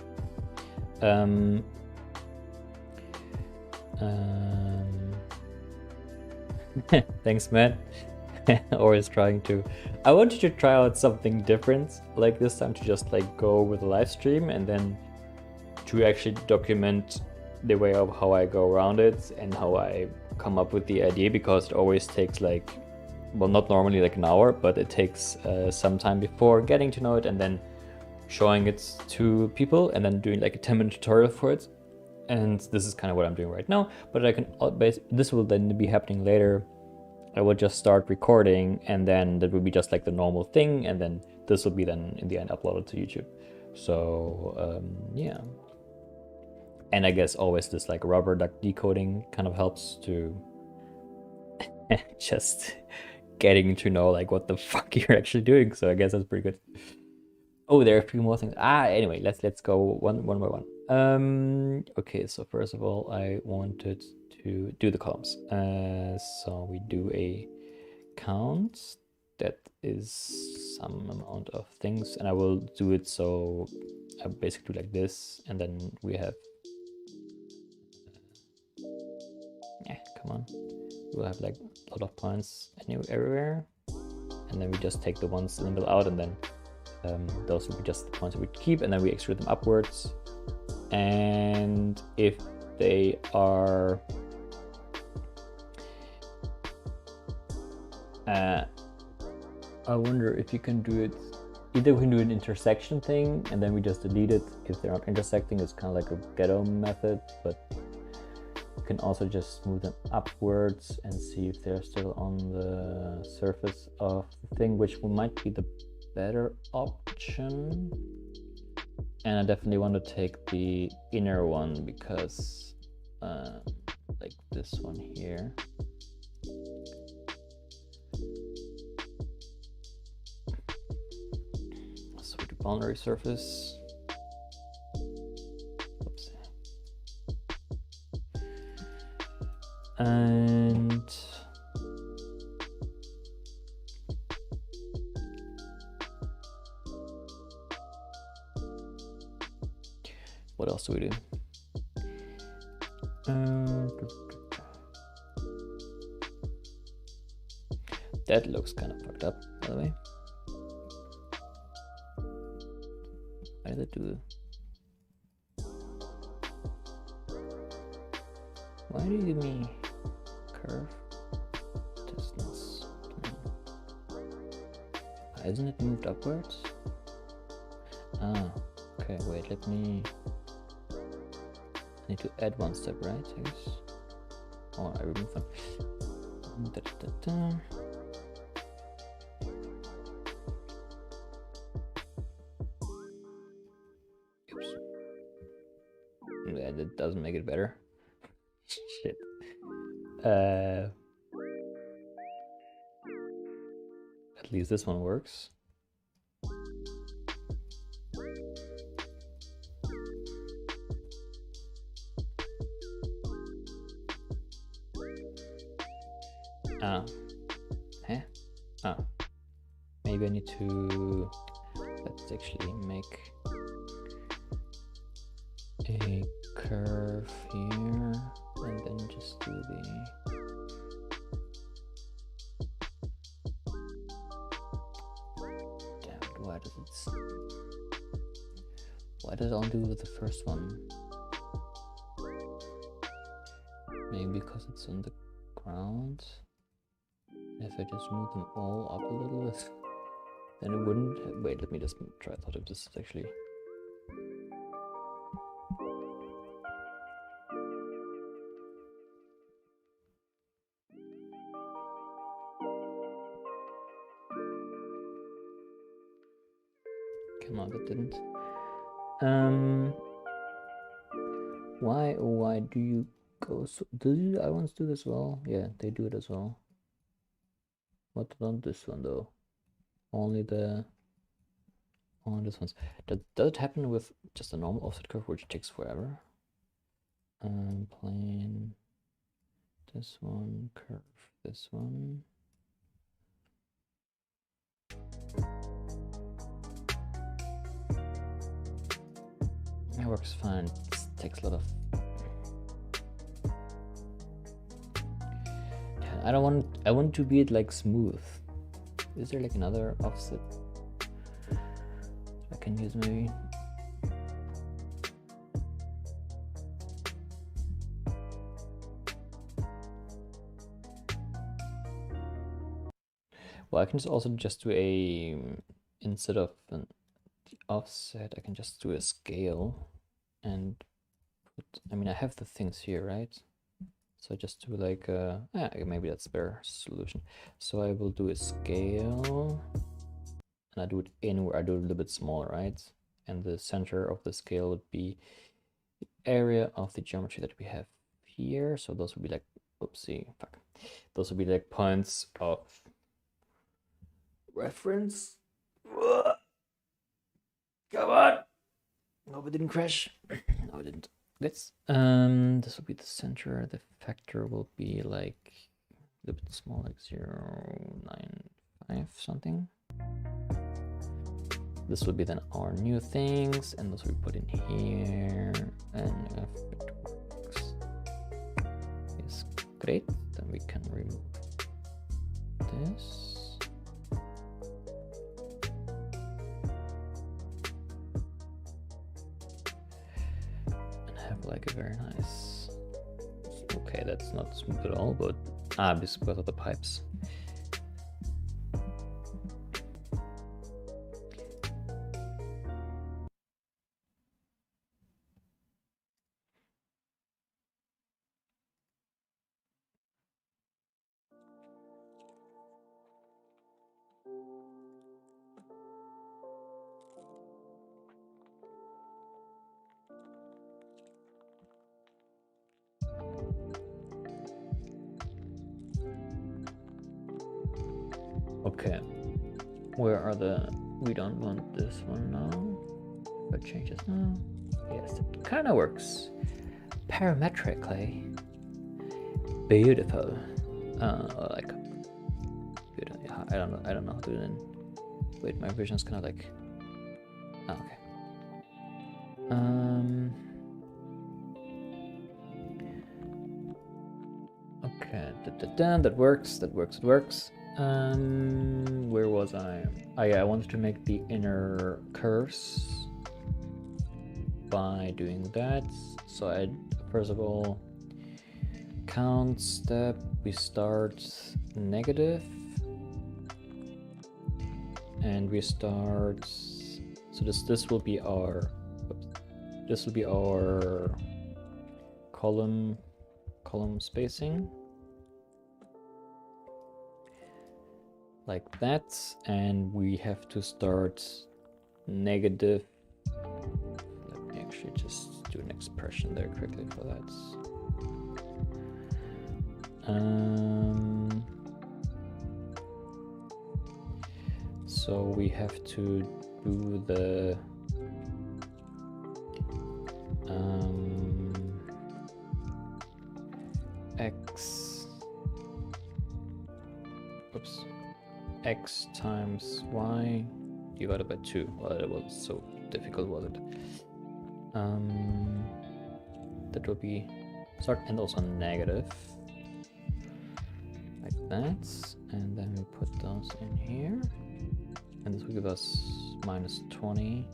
Thanks, man. Always trying to. I wanted to try out something different, like this time to just like go with a live stream and then to actually document the way of how I go around it and how I come up with the idea, because it always takes like, well, not normally like an hour, but it takes some time before getting to know it and then showing it to people and then doing like a 10-minute tutorial for it. And this is kind of what I'm doing right now, but I can this will then be happening later. I will just start recording, and then that will be just like the normal thing, and then this will be then in the end uploaded to YouTube. So yeah, and I guess always this like rubber duck decoding kind of helps to just getting to know like what the fuck you're actually doing. So I guess that's pretty good. Oh, there are a few more things. Anyway, let's go one by one. Okay, so first of all, I wanted to do the columns. So we do a count that is some amount of things, and I will do it so I basically do like this, and then we have come on, we'll have like a lot of points everywhere, and then we just take the ones in the middle out, and then those will be just the points that we keep, and then we extrude them upwards. And if they are I wonder if you can do it, either we can do an intersection thing and then we just delete it if they're not intersecting. It's kind of like a ghetto method, but you can also just move them upwards and see if they're still on the surface of the thing, which might be the better option. And I definitely want to take the inner one, because like this one here, so we do boundary surface. Oops. And what else do we do? That looks kind of fucked up, by the way. Why did it do? Why do you give me curve distance? Why isn't it moved upwards? Ah, okay, wait, let me. I need to add one step, right? I guess. Oh, I remove one. Oops. Yeah, that doesn't make it better. Shit. At least this one works. Maybe I need to, let's actually make a curve here and then just do the damn it, why does it all do with the first one? Maybe because it's on the ground. If I just move them all up a little bit, then it wouldn't. Wait, let me just try. I thought if this is actually. Come on, that didn't. Why do you go so? Do the other ones do this well? Yeah, they do it as well. What about this one though? Only this ones. Does it happen with just a normal offset curve, which takes forever? Plane. This one, curve. This one. It works fine. It takes a lot of. I want to be it like smooth. Is there like another offset I can use maybe? Well, I can also just do a, instead of the offset, I can just do a scale and put, I mean, I have the things here, right? So just do like, maybe that's a better solution. So I will do a scale and I do it anywhere. I do it a little bit smaller, right? And the center of the scale would be the area of the geometry that we have here. So those would be like, oopsie, fuck. Those would be like points of reference. Come on! Hope it didn't crash. No, it didn't. This will be the center. The factor will be like a little bit small, like 0.95 something. This will be then our new things, and those will be put in here. And if it works, is great. Then we can remove this. Like a very nice, okay, that's not smooth at all, but because of the pipes. Okay, where are the, we don't want this one now, but change this now. Yes, it kind of works parametrically. Beautiful. Like beautiful. I don't know how to do it in, wait, my vision's kind of like, oh, okay. Okay, that works, it works. Where was I? Oh yeah, I wanted to make the inner curves by doing that. So I, first of all, count step, we start negative, and we start, so this will be our, this will be our column spacing. Like that, and we have to start negative. Let me actually just do an expression there quickly for that. So we have to do the x times y divided by 2. Well, it was so difficult, was it? That will be start and also negative, like that, and then we put those in here, and this will give us -20.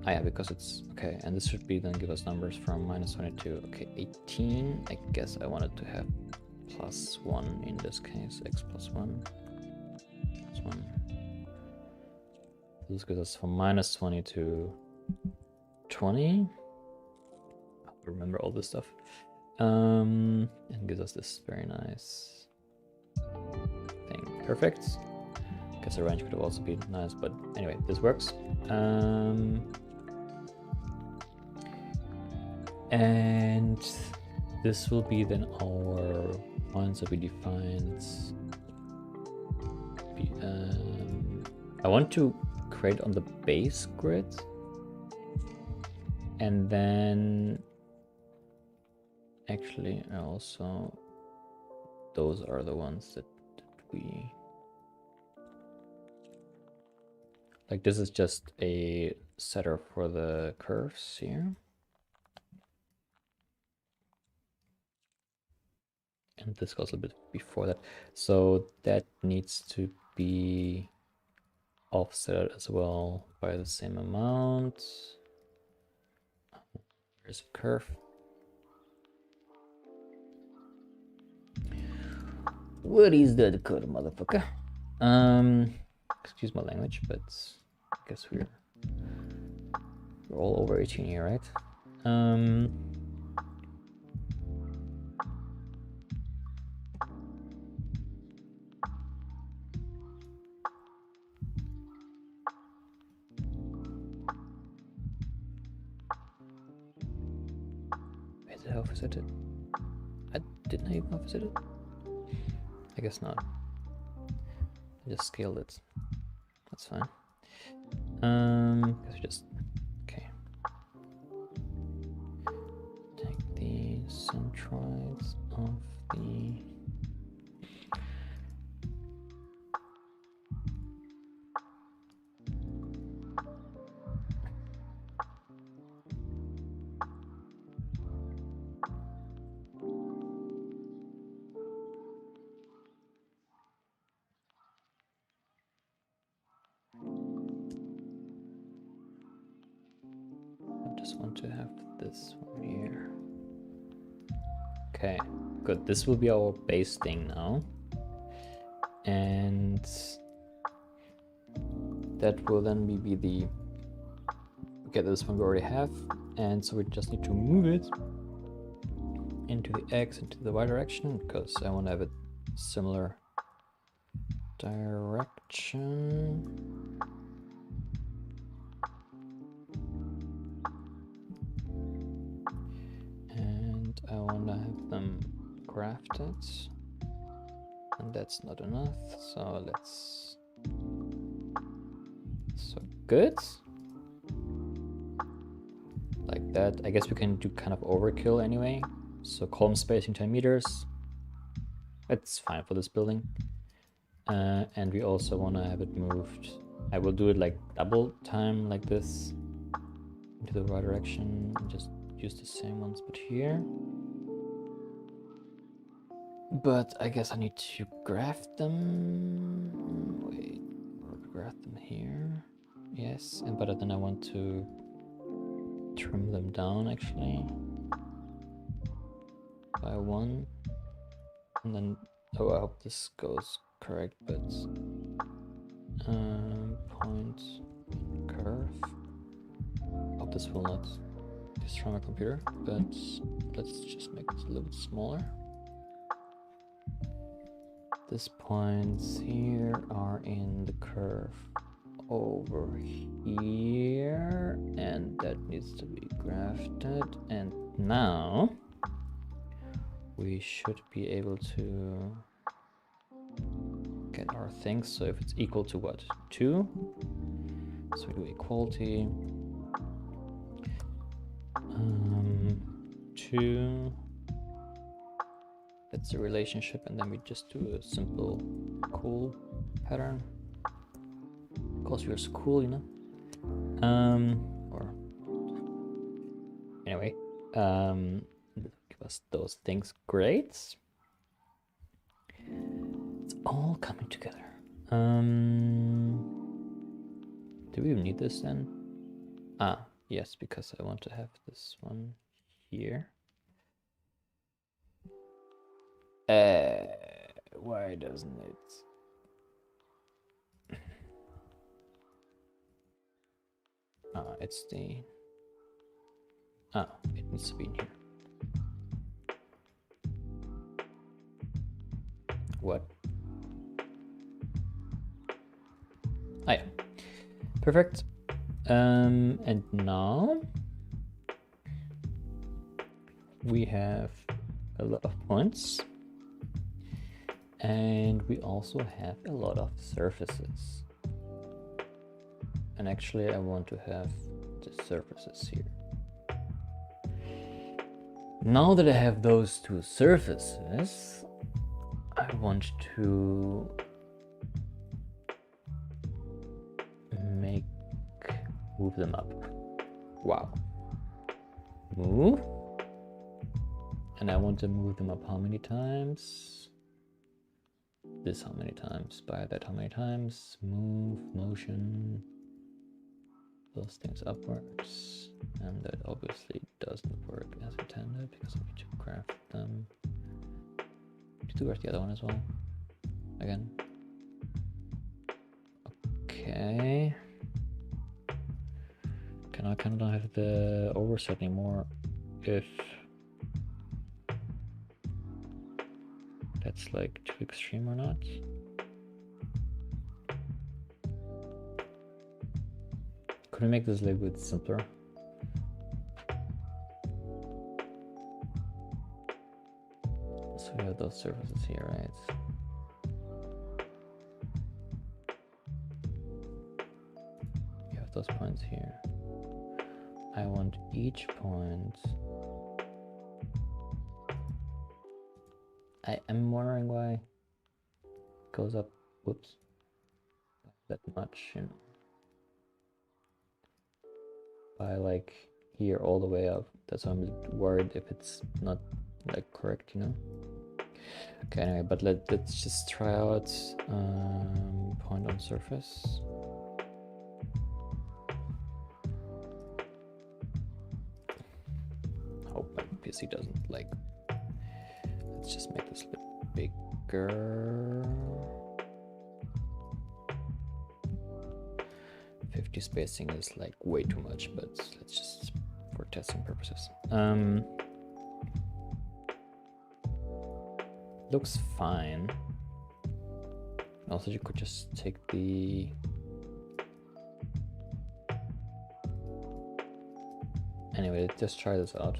Ah yeah, because it's okay, and this should be then give us numbers from -20 to, okay, 18. I guess I wanted to have +1 in this case, x plus 1. This gives us from -20 to 20. I'll remember all this stuff. And gives us this very nice thing. Perfect. Guess the range could also be nice, but anyway, this works. And this will be then our points that we defined. I want to create on the base grid, and then actually also those are the ones that we like. This is just a setter for the curves here, and this goes a bit before that, so that needs to be offset as well by the same amount. There's a curve. What is the code, motherfucker? Excuse my language, but I guess we're all over 18 here, right? Where's the hell facade? Didn't I even have facade? I guess not. I just scaled it. That's fine. Guess we just take the centroids of the want to have this one here. Okay, good. This will be our base thing now. And that will then be the... Okay, this one we already have. And so we just need to move it into the X, into the Y direction, because I want to have a similar direction. I want to have them grafted, and that's not enough, so let's... So good. Like that. I guess we can do kind of overkill anyway. So column spacing 10 meters. That's fine for this building. And we also want to have it moved. I will do it like double time like this into the right direction and just use the same ones, but here. But I guess I need to graft them. Wait, graft them here. Yes, and but then I want to trim them down actually by one. And then, oh, I hope this goes correct, but point curve. I hope this will not destroy my computer, but let's just make it a little bit smaller. These points here are in the curve over here, and that needs to be grafted. And now we should be able to get our things. So if it's equal to what? 2. So we do equality. 2. That's the relationship, and then we just do a simple cool pattern. Because we're so cool, you know. Or anyway, give us those things. Great. It's all coming together. Do we even need this then? Ah, yes, because I want to have this one here. Why doesn't it? It's the... it needs to be in here. What? Ah, yeah. Perfect. And now we have a lot of points. And we also have a lot of surfaces. And actually I want to have the surfaces here. Now that I have those two surfaces, I want to move them up. Wow. Move. And I want to move them up how many times? This how many times? By that how many times? Move, motion, those things upwards. And that obviously doesn't work as intended because I need to craft them. To do the other one as well. again. Okay. Can I kind of don't have the overset anymore if that's like too extreme or not. Could we make this a little bit simpler? So we have those surfaces here, right? You have those points here. I want each point. I am wondering why it goes up, whoops, that much, you know, by like here all the way up. That's why I'm worried if it's not like correct, you know. Okay, anyway, but let's just try out point on surface. Hope my PC doesn't like. Let's just make this a bit bigger. 50 spacing is like way too much, but let's just for testing purposes. Looks fine. Also, you could just take the anyway, just try this out.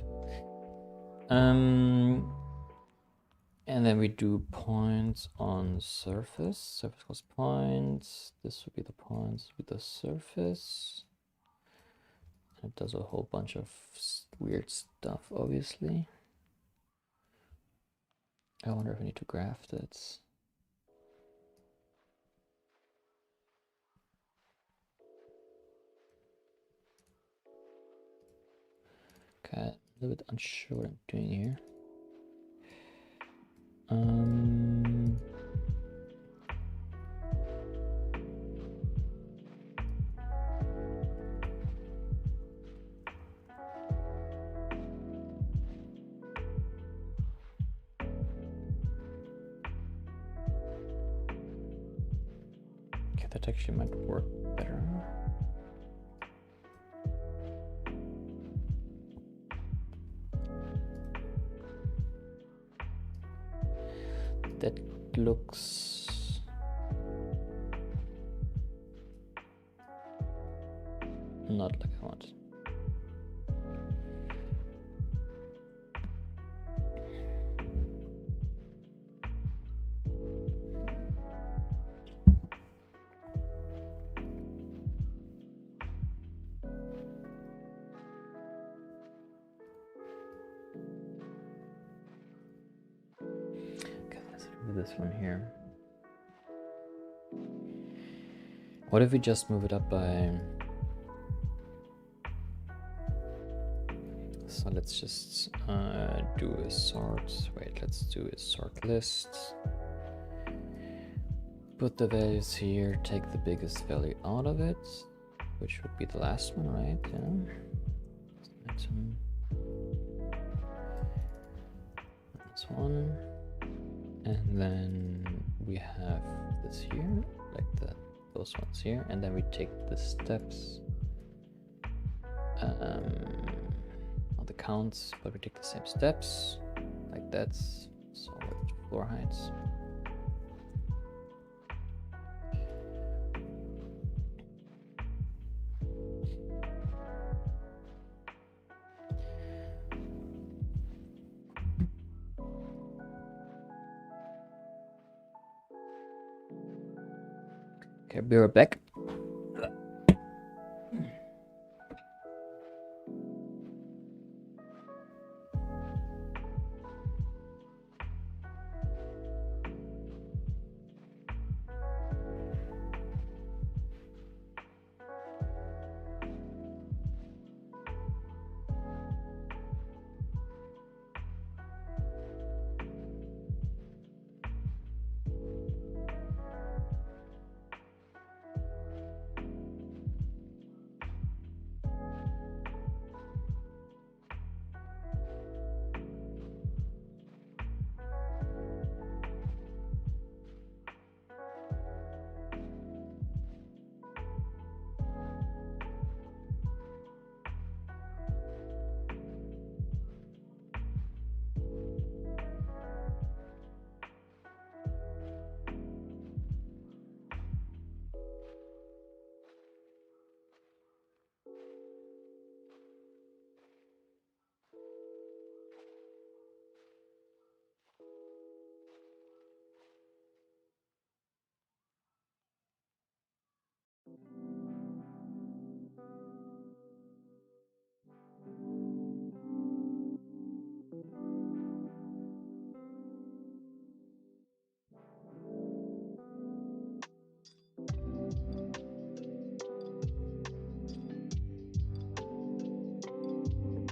And then we do points on surface. Surface was points. This would be the points with the surface. It does a whole bunch of weird stuff, obviously. I wonder if I need to graph it. Okay, a little bit unsure what I'm doing here. Okay, that actually might work better. That looks not like I want. This one here. What if we just move it up by, so let's just do a sort, wait, let's do a sort list, put the values here, take the biggest value out of it, which would be the last one, right? Yeah. This one. And then we have this here, like those ones here, and then we take the steps, not the counts, but we take the same steps, like that's solid floor heights. Okay, be right back.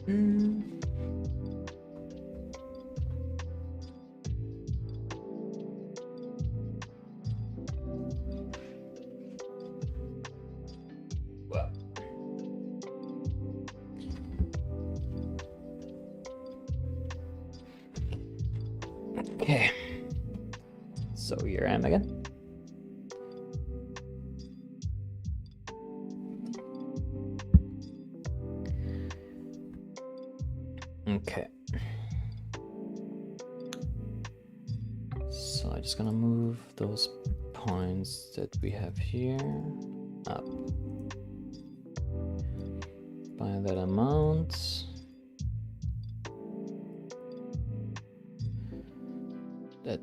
Well. Okay. So here I am again. Okay. So I'm just gonna move those points that we have here up by that amount. That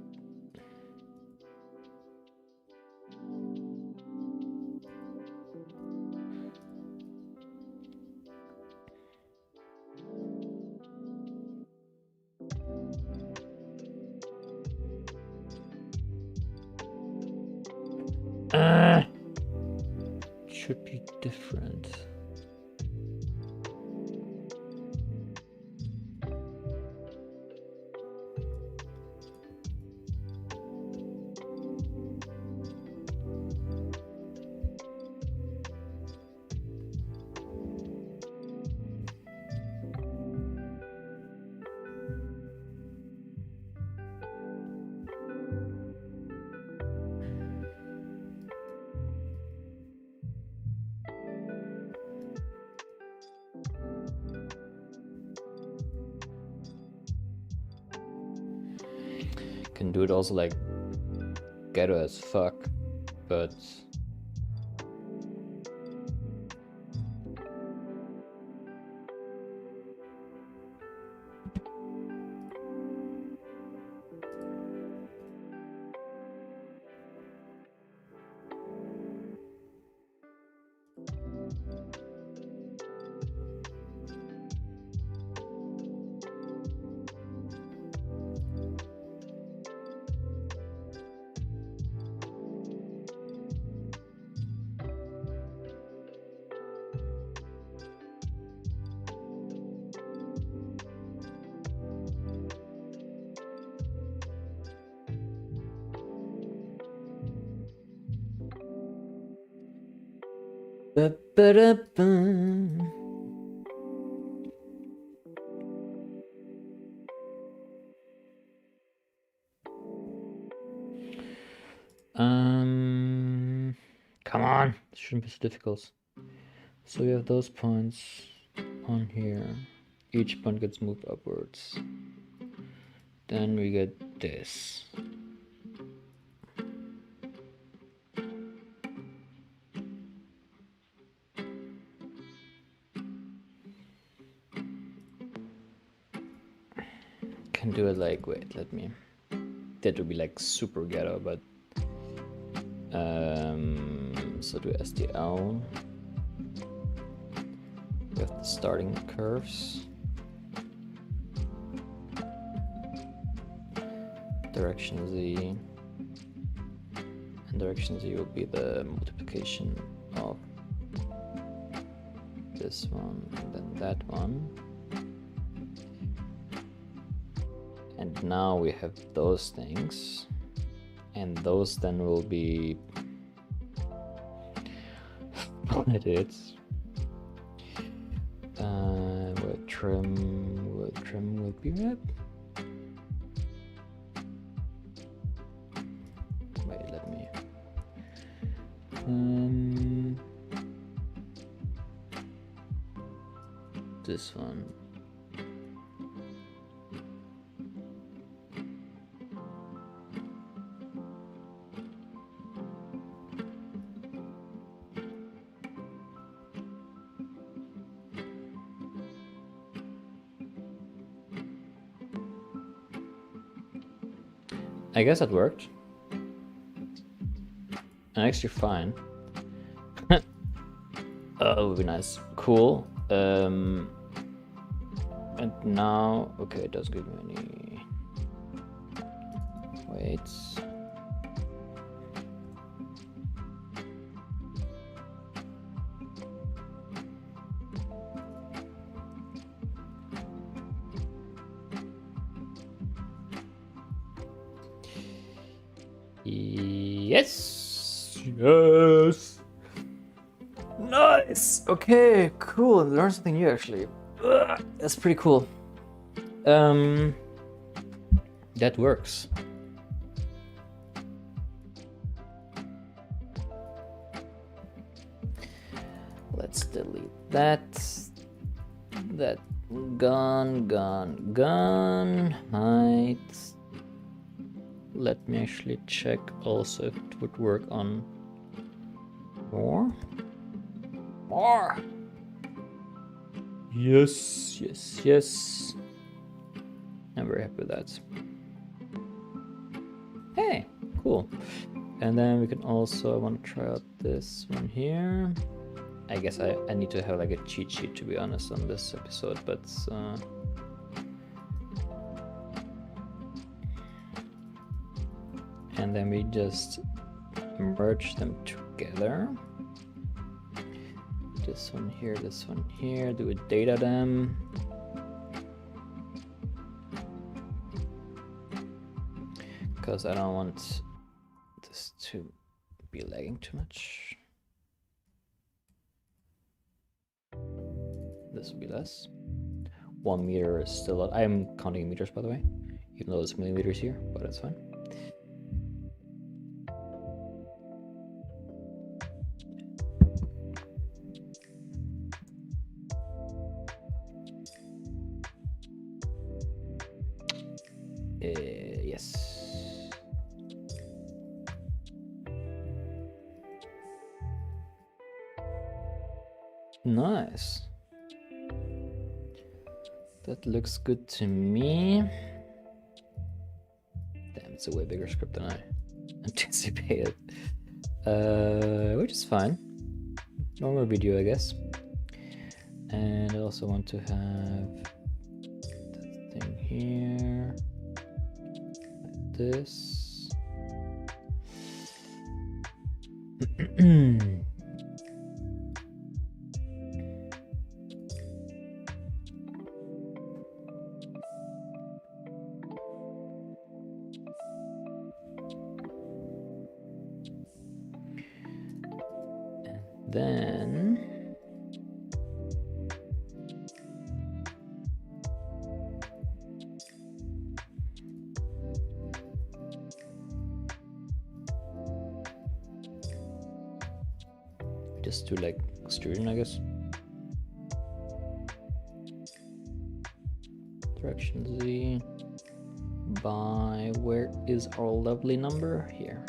should be different. Can do it also like ghetto as fuck, but come on, it shouldn't be so difficult. So we have those points on here. Each point gets moved upwards. Then we get this. Can do it like, wait, let me. That would be like super ghetto, but so do SDL. We have the starting curves. Direction Z. And direction Z will be the multiplication of this one and then that one. And now we have those things, and those then will be it. Where trim will be at. Wait, let me. This one. I guess that worked. Actually fine. That would be nice. Cool. And now, okay, it doesn't give me any. Wait. Yes! Yes! Nice! Okay, cool. Learn something new actually. That's pretty cool. That works. Let's delete that. That gone. Height. Let me actually check also if it would work on more. Yes. I'm very happy with that. Hey, cool. And then we can also, I want to try out this one here. I guess I need to have like a cheat sheet, to be honest, on this episode, but and then we just merge them together. This one here, do a data them. Because I don't want this to be lagging too much. This will be less. 1 meter is still a lot. I'm counting meters, by the way, even though it's millimeters here, but that's fine. Yes. Nice. That looks good to me. Damn, it's a way bigger script than I anticipated. Which is fine. Normal video, I guess. And I also want to have that thing here. Like this. Then just do like extrusion, I guess. Direction Z by where is our lovely number here?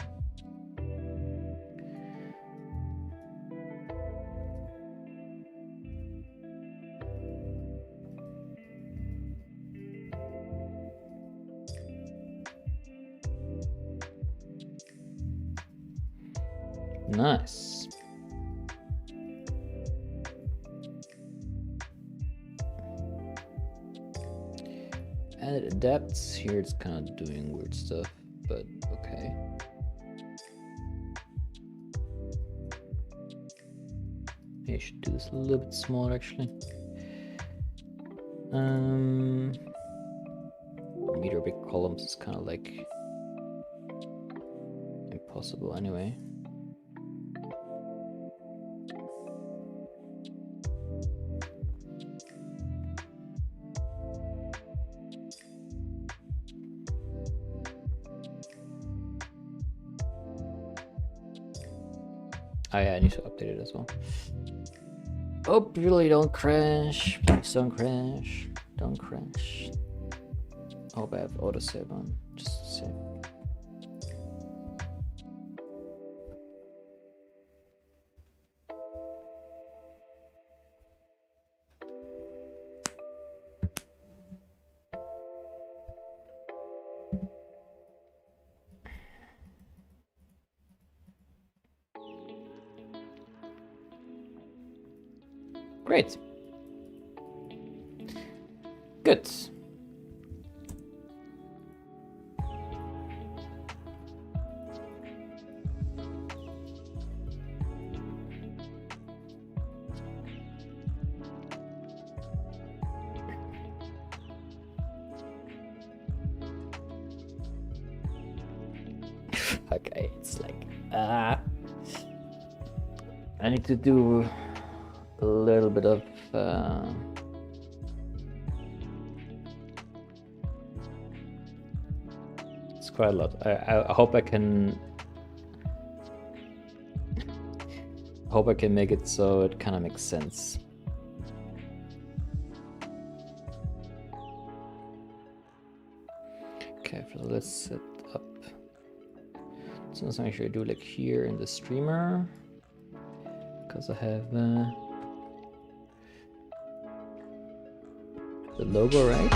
Nice. Added depths here, it's kind of doing weird stuff, but okay. Maybe I should do this a little bit smaller actually. Meter big columns is kind of like impossible anyway. Oh yeah, I need to update it as well. Oh, really don't crash. Please don't crash. Don't crash. I hope I have autosave on. Just save. Great. Good. Okay, it's like I need to do a little bit of it's quite a lot. I hope I can make it so it kind of makes sense. Okay, so let's set up. So let's make sure I do like here in the streamer, because I have the logo right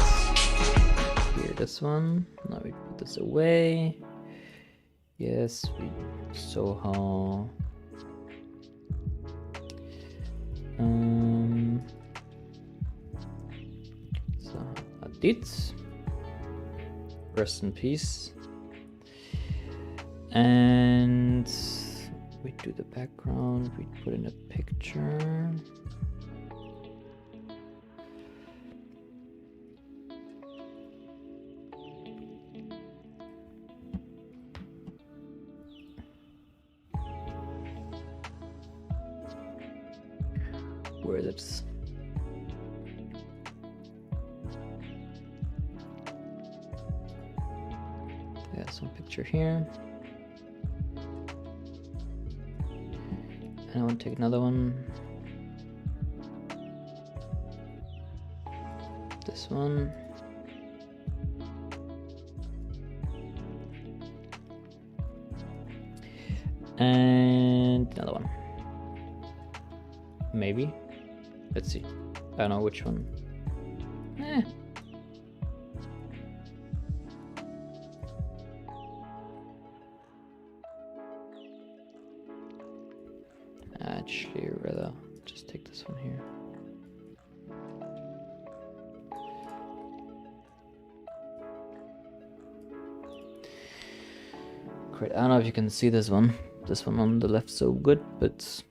here. This one. Now we put this away. Yes, we SoHo. So Hadid, rest in peace. And we do the background, we put in a picture. Where is it? Yeah, some picture here. And I want to take another one. This one. And another one. Maybe. Let's see. I don't know which one. Actually, rather just take this one here. Great. I don't know if you can see this one. This one on the left so good, but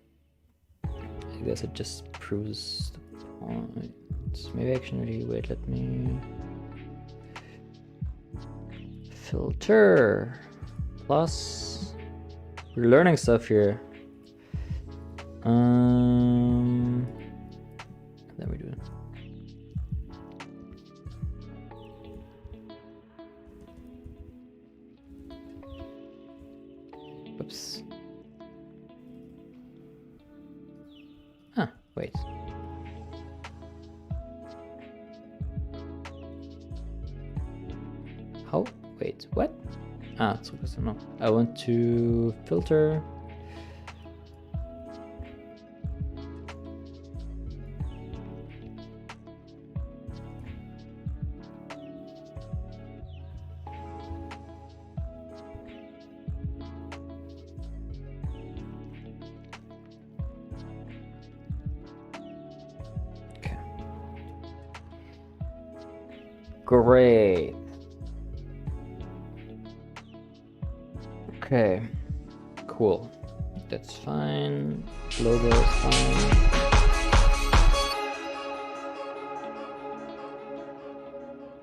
I guess it just proves the point. Maybe actually, wait, let me filter plus. We're learning stuff here. Then we do it. Oops. Ah, wait. How? Wait, what? Ah, it's because no. I want to filter. Great. Okay, cool. That's fine. Logo is fine.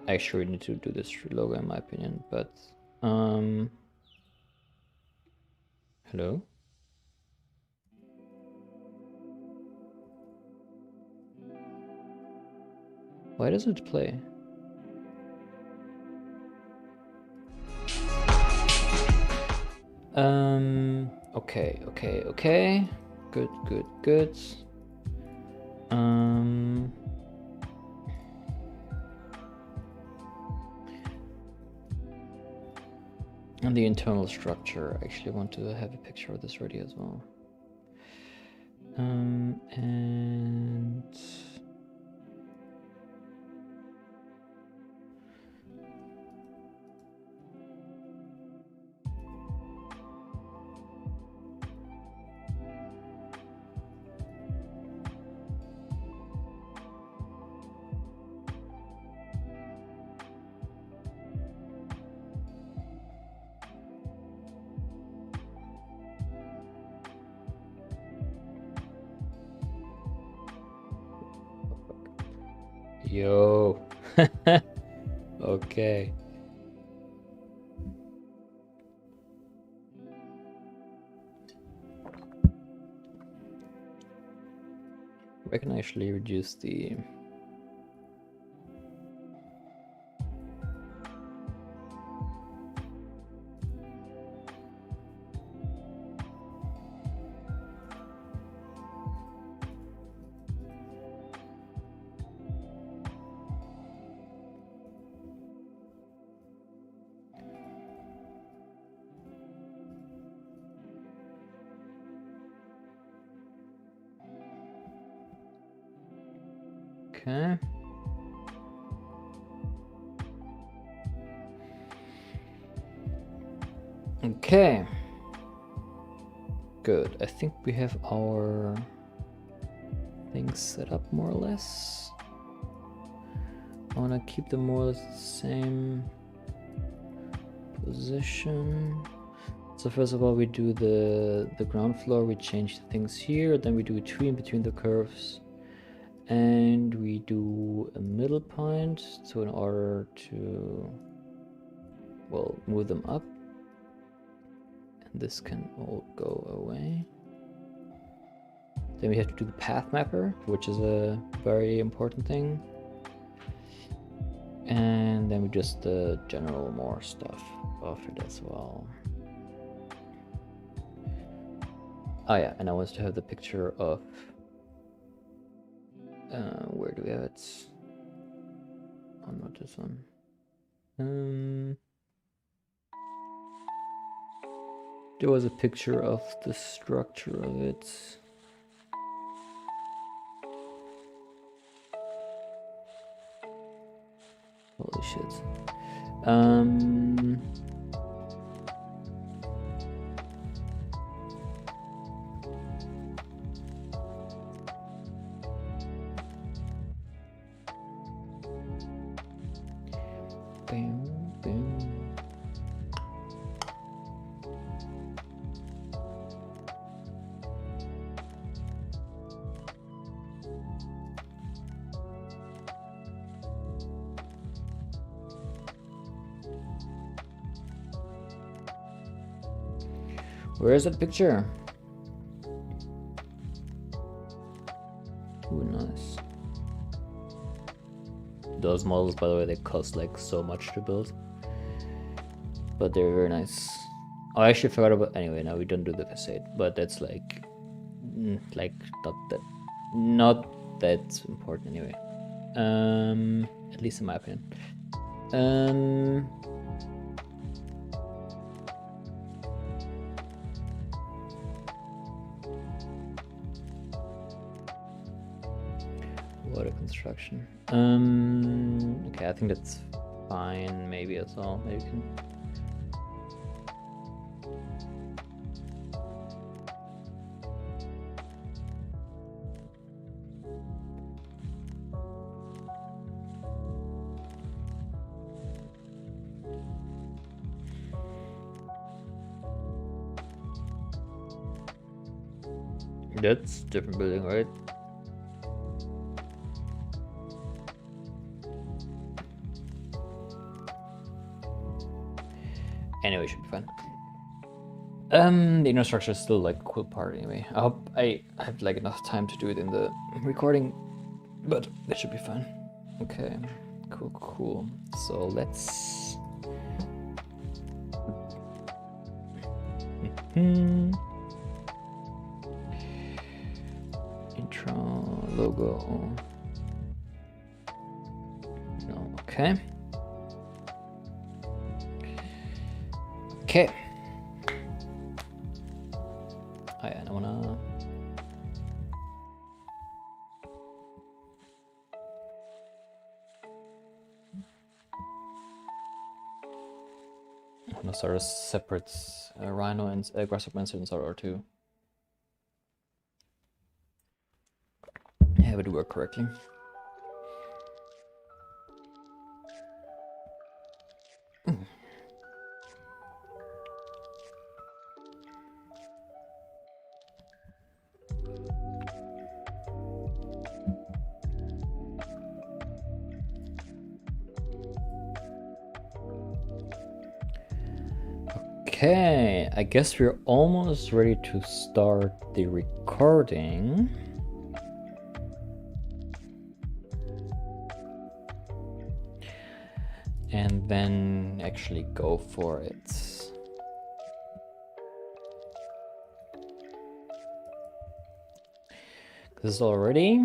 Actually, we need to do this logo in my opinion, but hello? Why does it play? Okay. Good. And the internal structure, I actually want to have a picture of this ready as well. And yo. Okay. I can actually reduce the okay. Okay. Good. I think we have our things set up more or less. I want to keep them more or less the same position. So first of all, we do the ground floor, we change the things here, then we do a tree in between the curves, and we do a middle point, so in order to, well, move them up, and this can all go away. Then we have to do the path mapper, which is a very important thing. And then we just general more stuff of it as well. Oh yeah, and I wanted to have the picture of where do we have it? Oh, not this one. There was a picture of the structure of it. Holy shit. Where is that picture? Ooh, nice. Those models, by the way, they cost like so much to build, but they're very nice. Oh, I actually forgot about. Anyway, now we don't do the facade, but that's like not that important anyway. At least in my opinion. Water construction. Okay, I think that's fine. Maybe as well. Maybe we can. That's different building, right? Anyway, should be fine. The inner structure is still like a cool part anyway. I hope I have like enough time to do it in the recording, but it should be fine. Okay, cool. So let's intro logo. No, okay. Okay. Oh yeah, and I wanna. Start a separate Rhino and Grasshopper instance or two. Have it work correctly. Okay, I guess we're almost ready to start the recording. and then actually go for it. This is already.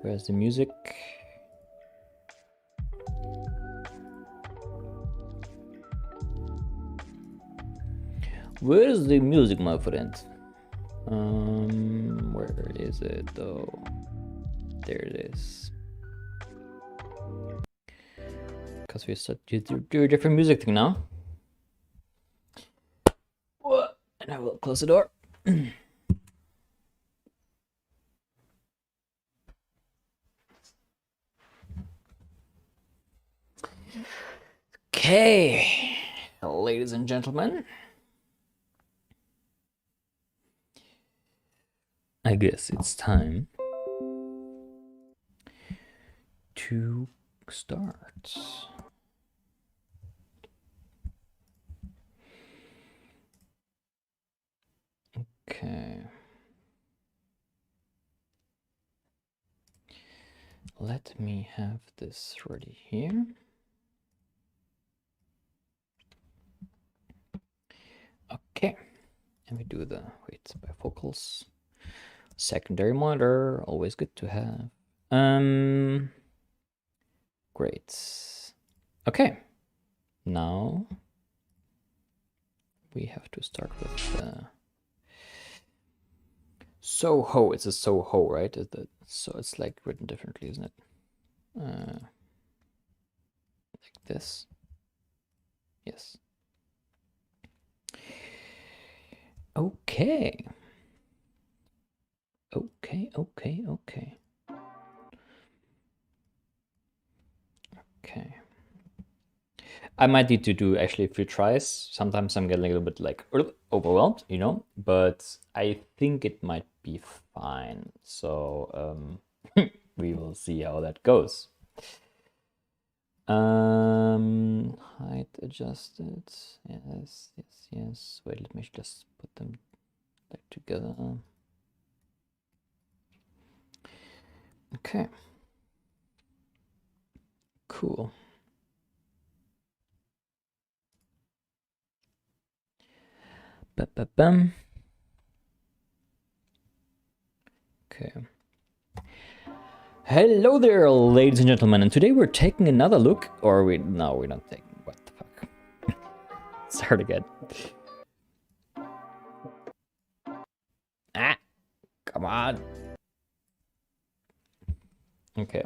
Where's the music? Where's the music, my friend? Where is it though? There it is. Because we start to do a different music thing now. And I will close the door. Okay, ladies and gentlemen. I guess it's time to start. Okay. Let me have this ready here. Okay, and we do the bifocals. Secondary monitor, always good to have. Great. Okay, now we have to start with SoHo. It's a SoHo, right? So it's like written differently, isn't it? Like this. Yes. Okay. Okay. I might need to do actually a few tries. Sometimes I'm getting a little bit like overwhelmed, you know, but I think it might be fine. So we will see how that goes. Height adjusted. Yes. Wait, let me just put them like together. Okay. Cool. Ba-ba-bum. Okay. Hello there, ladies and gentlemen, and today we're taking another look, or we're not taking, what the fuck. Start again. Ah, come on. Okay.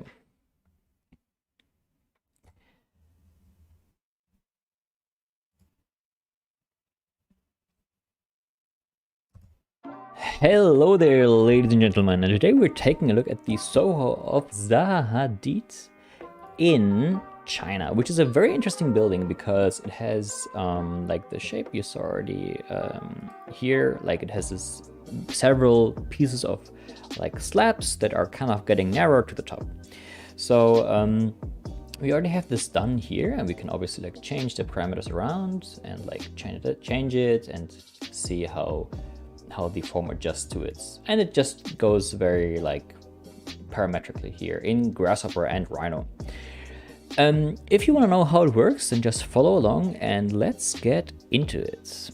Hello there, ladies and gentlemen, and today we're taking a look at the SoHo of Zaha Hadid in China, which is a very interesting building because it has like the shape you saw already here, like it has several pieces of like slabs that are kind of getting narrower to the top. So we already have this done here, and we can obviously like change the parameters around and like change it and see how the form adjusts to it. And it just goes very like parametrically here in Grasshopper and Rhino. If you want to know how it works, then just follow along and let's get into it.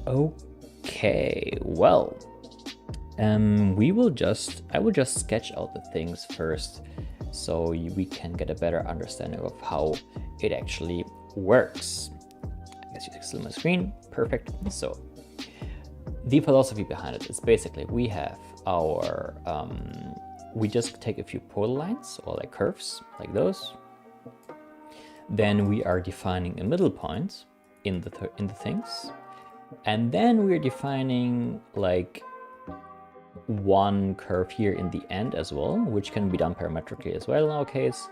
Okay, well, I will just sketch out the things first so we can get a better understanding of how it actually works. I guess you can see my screen, perfect. So the philosophy behind it is basically we have our, we just take a few polylines or like curves like those. Then we are defining a middle point in the things. And then we're defining like one curve here in the end as well, which can be done parametrically as well in our case.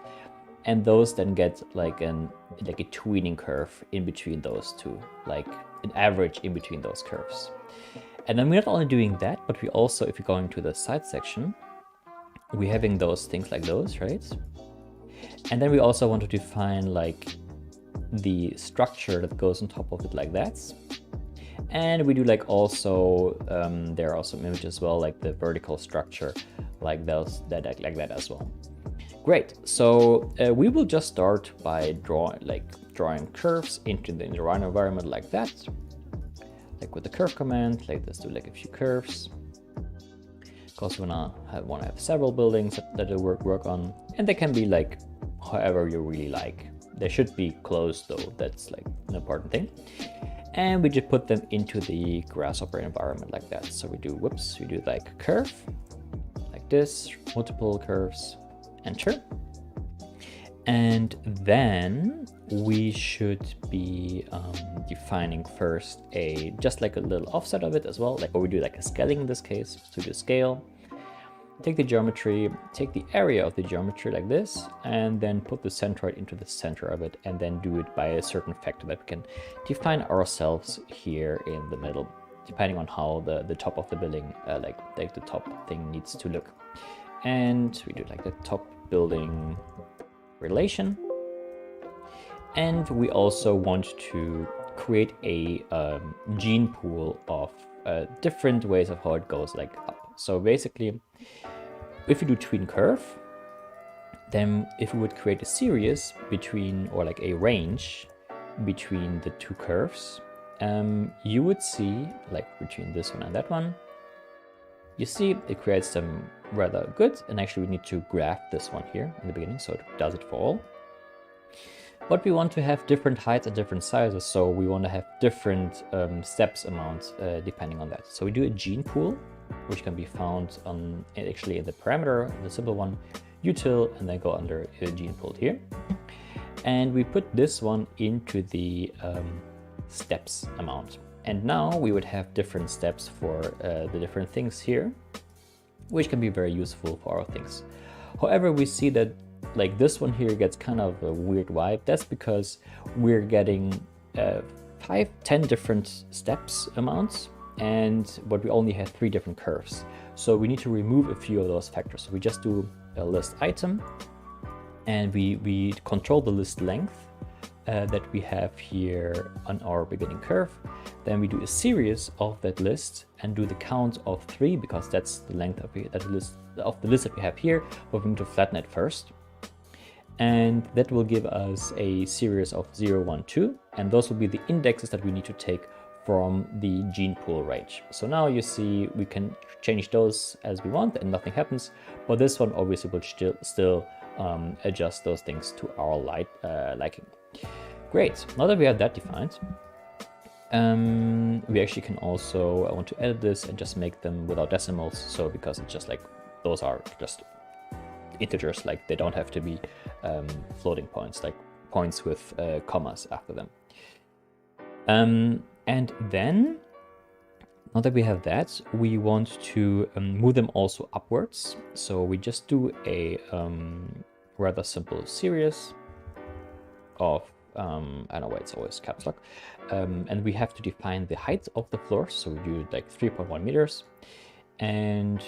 And those then get like a tweening curve in between those two, like an average in between those curves. And then we're not only doing that, but we also, if you go into the side section, we're having those things like those, right? And then we also want to define like the structure that goes on top of it like that. And we do like also, there are some images as well, like the vertical structure, like those, like that as well. Great, so we will just start by drawing curves into the environment like that. Like with the curve command, like let's do like a few curves. Because we want to have several buildings that work on, and they can be like however you really like. They should be closed though, that's like an important thing. And we just put them into the grasshopper environment like that. So we do, we do like a curve, like this, multiple curves, enter. And then we should be defining first just like a little offset of it as well, like, or we do like a scaling in this case. So we do scale, take the geometry, take the area of the geometry like this, and then put the centroid into the center of it, and then do it by a certain factor that we can define ourselves here in the middle, depending on how the top of the building, like the top thing needs to look. And we do like the top building relation. And we also want to create a gene pool of different ways of how it goes like up. So basically, if we do tween curve, then if we would create a series between, or like a range between the two curves, you would see, like between this one and that one, you see it creates them rather good. And actually we need to graph this one here in the beginning, so it does it for all. But we want to have different heights and different sizes, so we want to have different steps amounts depending on that. So we do a gene pool, which can be found on actually in the parameter, the simple one, util, and then go under gene pool here. And we put this one into the steps amount. And now we would have different steps for the different things here, which can be very useful for our things. However, we see that like this one here gets kind of a weird vibe. That's because we're getting 10 different steps amounts, but we only have 3 different curves. So we need to remove a few of those factors. So we just do a list item, and we control the list length that we have here on our beginning curve. Then we do a series of that list and do the count of 3, because that's the length of the list that we have here, but we need to flatten it first. And that will give us a series of 0, 1, 2, and those will be the indexes that we need to take from the gene pool range. So now you see we can change those as we want and nothing happens, but this one obviously will still adjust those things to our liking. Great, now that we have that defined, we actually can also, I want to edit this and just make them without decimals, so because it's just like, those are just integers, like they don't have to be floating points, like points with commas after them. And then, now that we have that, we want to move them also upwards. So we just do a rather simple series of, I don't know why it's always caps lock, and we have to define the height of the floors. So we do like 3.1 meters. And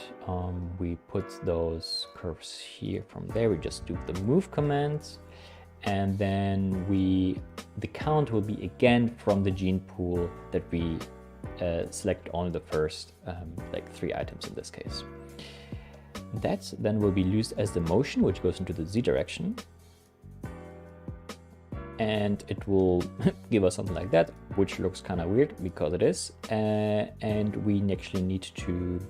we put those curves here. From there we just do the move command, and then the count will be again from the gene pool that we select only the first like 3 items in this case. That then will be used as the motion, which goes into the z direction, and it will give us something like that, which looks kind of weird because it is, and we actually need to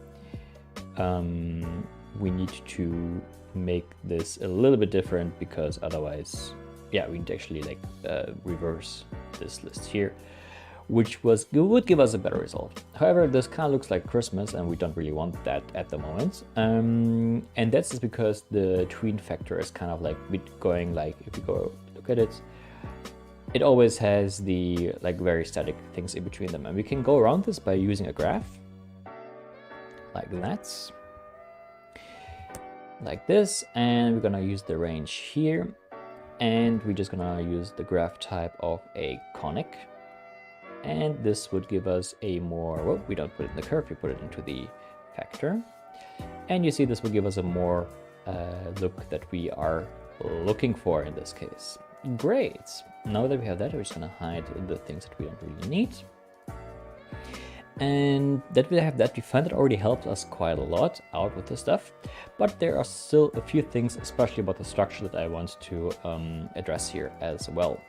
make this a little bit different, because otherwise, yeah, we need to actually like reverse this list here, which would give us a better result. However, this kind of looks like Christmas, and we don't really want that at the moment. And that's just because the tween factor is kind of like going like, if you go look at it, it always has the like very static things in between them, and we can go around this by using a graph like that, like this, and we're gonna use the range here, and we're just gonna use the graph type of a conic, and this would give us a more, well, we don't put it in the curve, we put it into the factor, and you see this will give us a more look that we are looking for in this case. Great, now that we have that, we're just gonna hide the things that we don't really need. And that we have that defined, that already helps us quite a lot out with the stuff. But there are still a few things, especially about the structure, that I want to address here as well.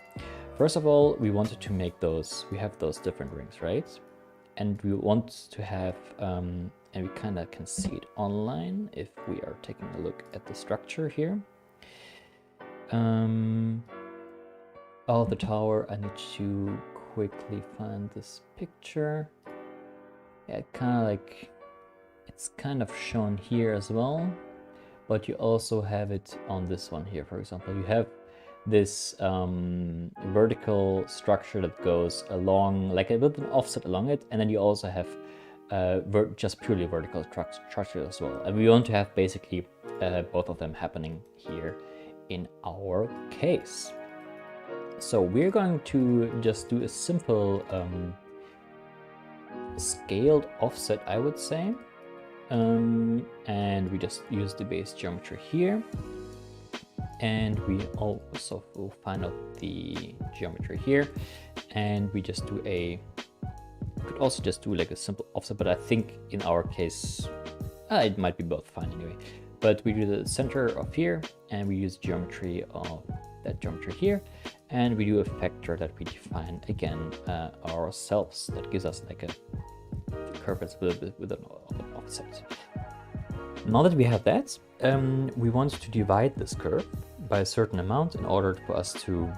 First of all, we wanted to make those, we have those different rings, right? And we want to have, and we kind of can see it online if we are taking a look at the structure here. Oh, the tower, I need to quickly find this picture. Yeah, it's kind of shown here as well, but you also have it on this one here. For example, you have this vertical structure that goes along, like a bit of an offset along it, and then you also have just purely vertical structure as well. And we want to have basically both of them happening here in our case. So we're going to just do a simple scaled offset, I would say, and we just use the base geometry here, and we also will find out the geometry here, and we just do a, could also just do like a simple offset, but I think in our case it might be both fine anyway. But we do the center of here, and we use geometry of that geometry here, and we do a factor that we define again ourselves, that gives us like a curve that's a little bit with an offset. Now that we have that, we want to divide this curve by a certain amount in order for us to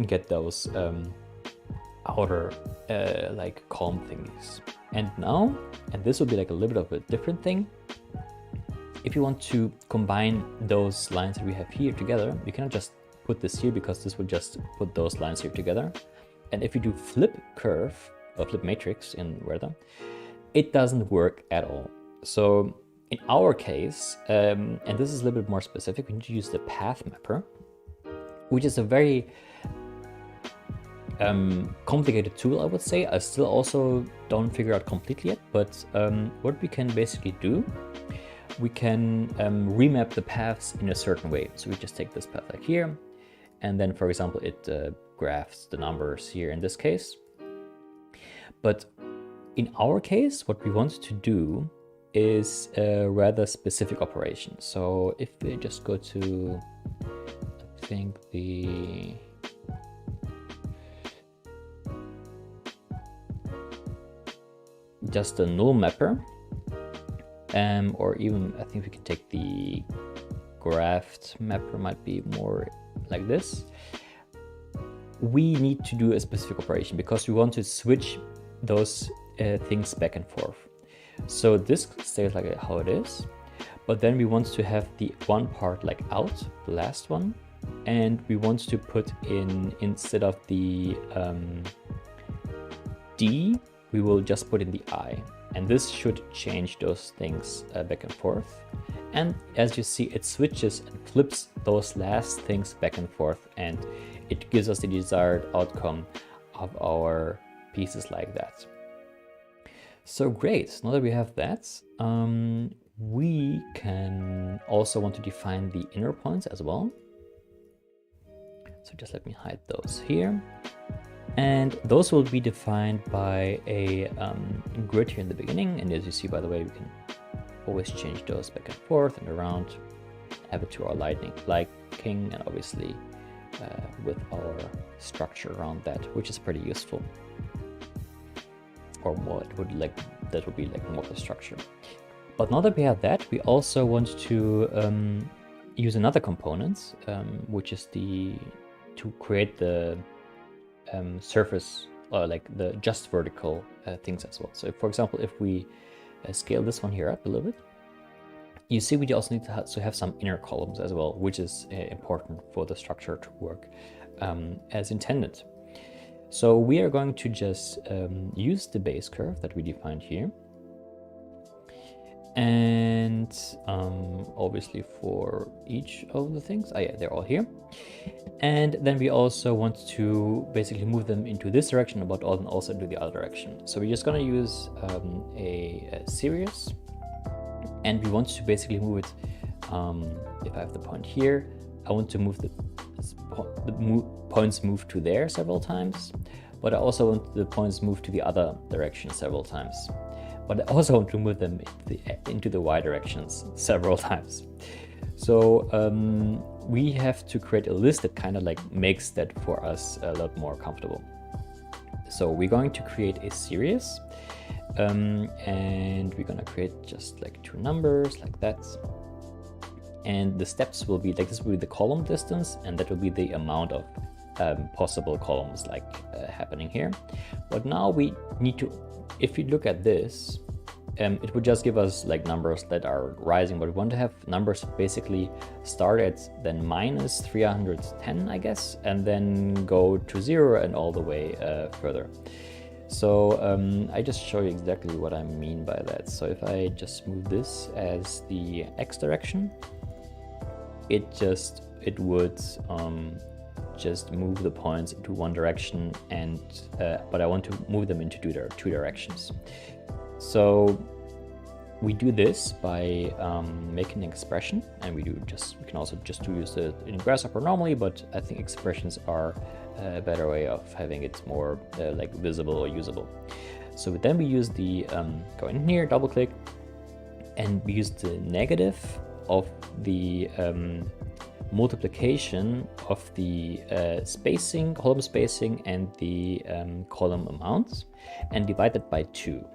get those outer like column thingies. And now, and this will be like a little bit of a different thing, if you want to combine those lines that we have here together, you cannot just put this here, because this will just put those lines here together. And if you do flip curve or flip matrix in Reda, it doesn't work at all. So in our case, and this is a little bit more specific, we need to use the path mapper, which is a very complicated tool, I would say. I still also don't figure out completely yet, but what we can basically do, we can remap the paths in a certain way. So we just take this path like here, and then, for example, it graphs the numbers here in this case. But in our case, what we want to do is a rather specific operation. So if we just go to, I think just a null mapper, or even I think we can take the graphed mapper, might be more like this. We need to do a specific operation because we want to switch those things back and forth. So this stays like how it is, but then we want to have the one part like out, the last one, and we want to put in, instead of the D, we will just put in the I, and this should change those things back and forth. And as you see, it switches and flips those last things back and forth, and it gives us the desired outcome of our pieces like that. So great, now that we have that, we can also want to define the inner points as well. So just let me hide those here. And those will be defined by a grid here in the beginning. And as you see, by the way, we can always change those back and forth and around, have it to our liking, and obviously with our structure around that, which is pretty useful. Or more, that would be like more the structure. But now that we have that, we also want to use another component, which is to create the surface, or like the just vertical things as well. So if, for example, if we scale this one here up a little bit, you see we also need to have some inner columns as well, which is important for the structure to work as intended. So we are going to just use the base curve that we defined here. And obviously for each of the things, yeah, they're all here. And then we also want to basically move them into this direction, but also into the other direction. So we're just going to use a series, and we want to basically move it. If I have the point here, I want to move the points move to there several times. but I also want the points moved to the other direction several times. But I also want to move them into the y directions several times. So we have to create a list that kind of like makes that for us a lot more comfortable. So we're going to create a series, and we're gonna create just like 2 numbers like that. And the steps will be like, this will be the column distance, and that will be the amount of possible columns like happening here. But now we need to, if you look at this, it would just give us like numbers that are rising, but we want to have numbers basically start at then minus 310, I guess, and then go to 0 and all the way further. So I just show you exactly what I mean by that. So if I just move this as the x direction, it would just move the points into one direction, and but I want to move them into two directions. So we do this by making an expression, and we can also just use it in Grasshopper normally, but I think expressions are a better way of having it more like visible or usable. So then we use the go in here, double click, and we use the negative of the multiplication of the spacing, column spacing, and the column amounts, and divide it by 2.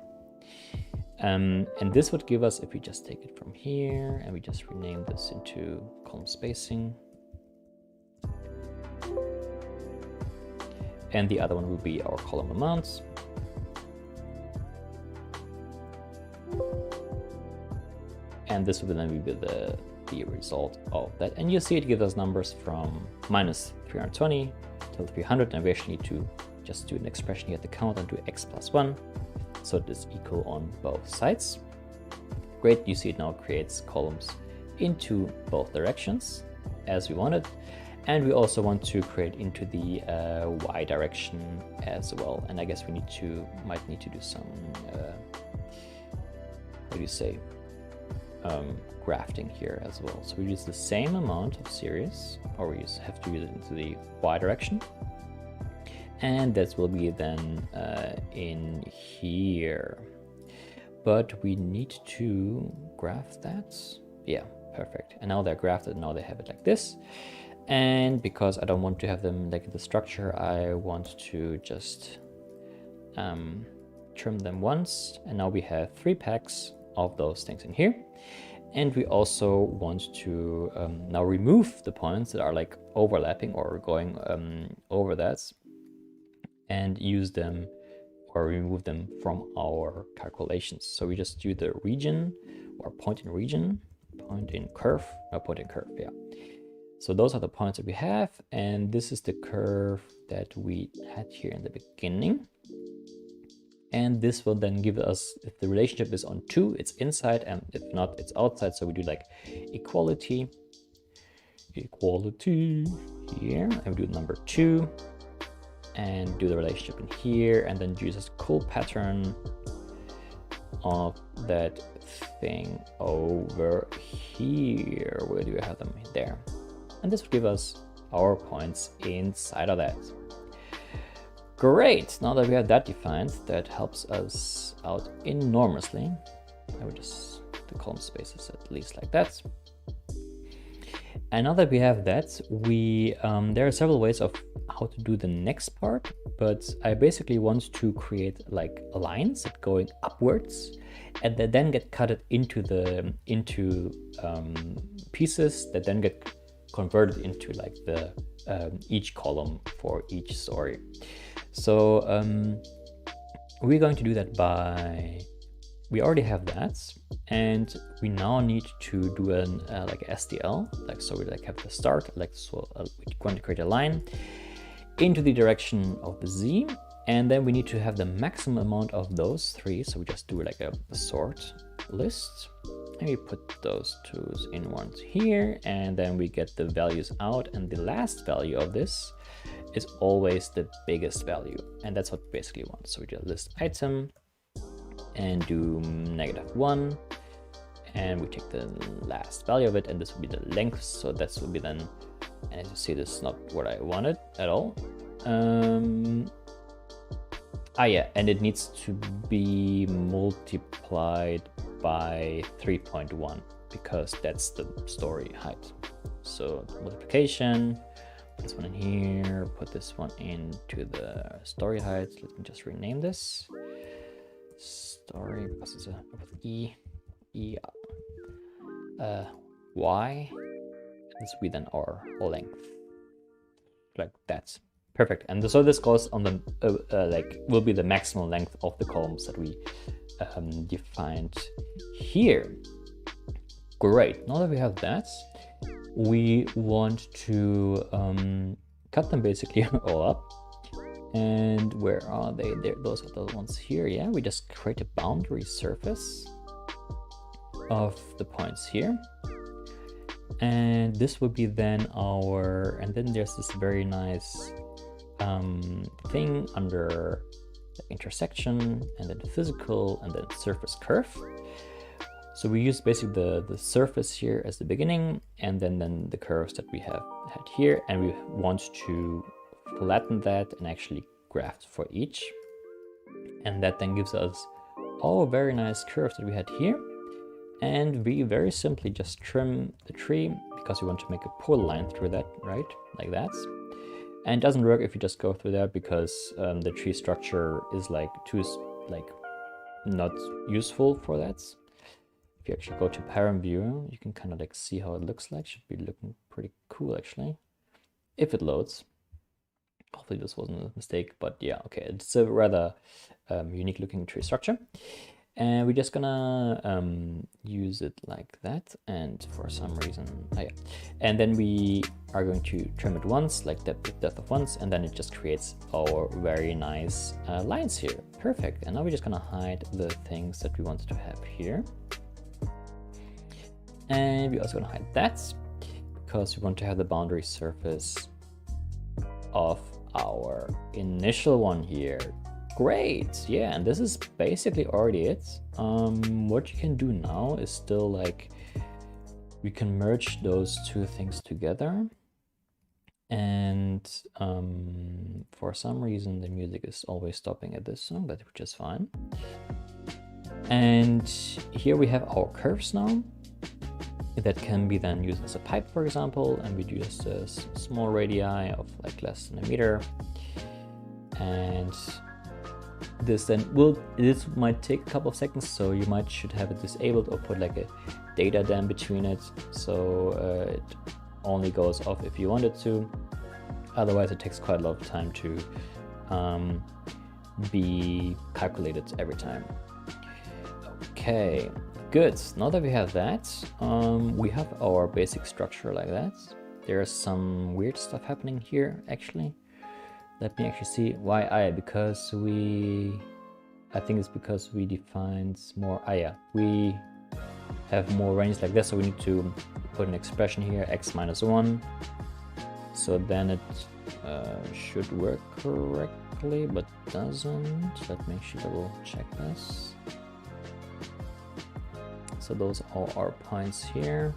And this would give us, if we just take it from here and we just rename this into column spacing, and the other one will be our column amounts. And this will then be the result of that. And you see it gives us numbers from minus 320 till 300, and we actually need to just do an expression here at the count and do x plus 1. So it is equal on both sides. Great, you see it now creates columns into both directions as we wanted. And we also want to create into the y direction as well. And I guess we might need to do some, what do you say, grafting here as well. So we use the same amount of series, or we have to use it into the y direction. And that will be then in here. But we need to graph that. Yeah, perfect. And now they're grafted, now they have it like this. And because I don't want to have them like the structure, I want to just trim them once. And now we have 3 packs of those things in here. And we also want to now remove the points that are like overlapping or going over that, and use them or remove them from our calculations. So we just do the region or point in region, point in curve, yeah. So those are the points that we have, and this is the curve that we had here in the beginning. And this will then give us, if the relationship is on 2, it's inside, and if not, it's outside. So we do like equality here, and we do number 2, and do the relationship in here, and then use this cool pattern of that thing over here. Where do we have them? There. And this will give us our points inside of that. Great, now that we have that defined, that helps us out enormously. I would just the column spaces at least like that. And now that we have that, there are several ways of how to do the next part, but I basically want to create like lines that going upwards, and that then get cut into pieces that then get converted into like the each column for each story. So we're going to do that by, we already have that, and we now need to do an like SDL, like so we like have the start, like so we're going to create a line into the direction of the z, and then we need to have the maximum amount of those 3. So we just do like a sort list, and we put those 2's in ones here, and then we get the values out, and the last value of this is always the biggest value, and that's what we basically want. So we do a list item and do -1, and we take the last value of it, and this will be the length. So this will be then, and as you see, this is not what I wanted at all. Ah yeah, and it needs to be multiplied by 3.1 because that's the story height. So multiplication, put this one in here, put this one into the story height. Let me just rename this story because it's a Y, this will be then our length, like that. Perfect. And so this goes on the like will be the maximum length of the columns that we defined here. Great. Now that we have that, we want to cut them basically all up. And where are they? There, those are the ones here. Yeah, we just create a boundary surface of the points here. And this would be then our, and then there's this very nice thing under the intersection, and then physical, and then surface curve. So we use basically the surface here as the beginning, and then the curves that we have had here, and we want to flatten that and actually graft for each. And that then gives us all very nice curves that we had here. And we very simply just trim the tree because we want to make a pull line through that, right? Like that. And it doesn't work if you just go through that because the tree structure is like not useful for that. If you actually go to Param View, you can kind of like see how it looks like. Should be looking pretty cool actually, if it loads. Hopefully this wasn't a mistake, but yeah, okay. It's a rather unique looking tree structure. And we're just gonna use it like that, and for some reason, yeah. And then we are going to trim it once, like depth of once, and then it just creates our very nice lines here. Perfect. And now we're just gonna hide the things that we wanted to have here. And we're also gonna hide that because we want to have the boundary surface of our initial one here. Great, yeah, and this is basically already it. What you can do now is still like, we can merge those two things together. And for some reason, the music is always stopping at this song, but which is fine. And here we have our curves now. That can be then used as a pipe, for example, and we do just a small radii of like less than a meter. And this then this might take a couple of seconds, so you should have it disabled or put like a data dam between it, so it only goes off if you want it to. Otherwise it takes quite a lot of time to be calculated every time. Okay, good. Now that we have that, we have our basic structure like that. There's some weird stuff happening here actually. Let me actually see why. Because I think it's because we defined more. We have more range like this, so we need to put an expression here, x minus 1. So then it should work correctly, but doesn't. Let me actually double check this. So those are our points here.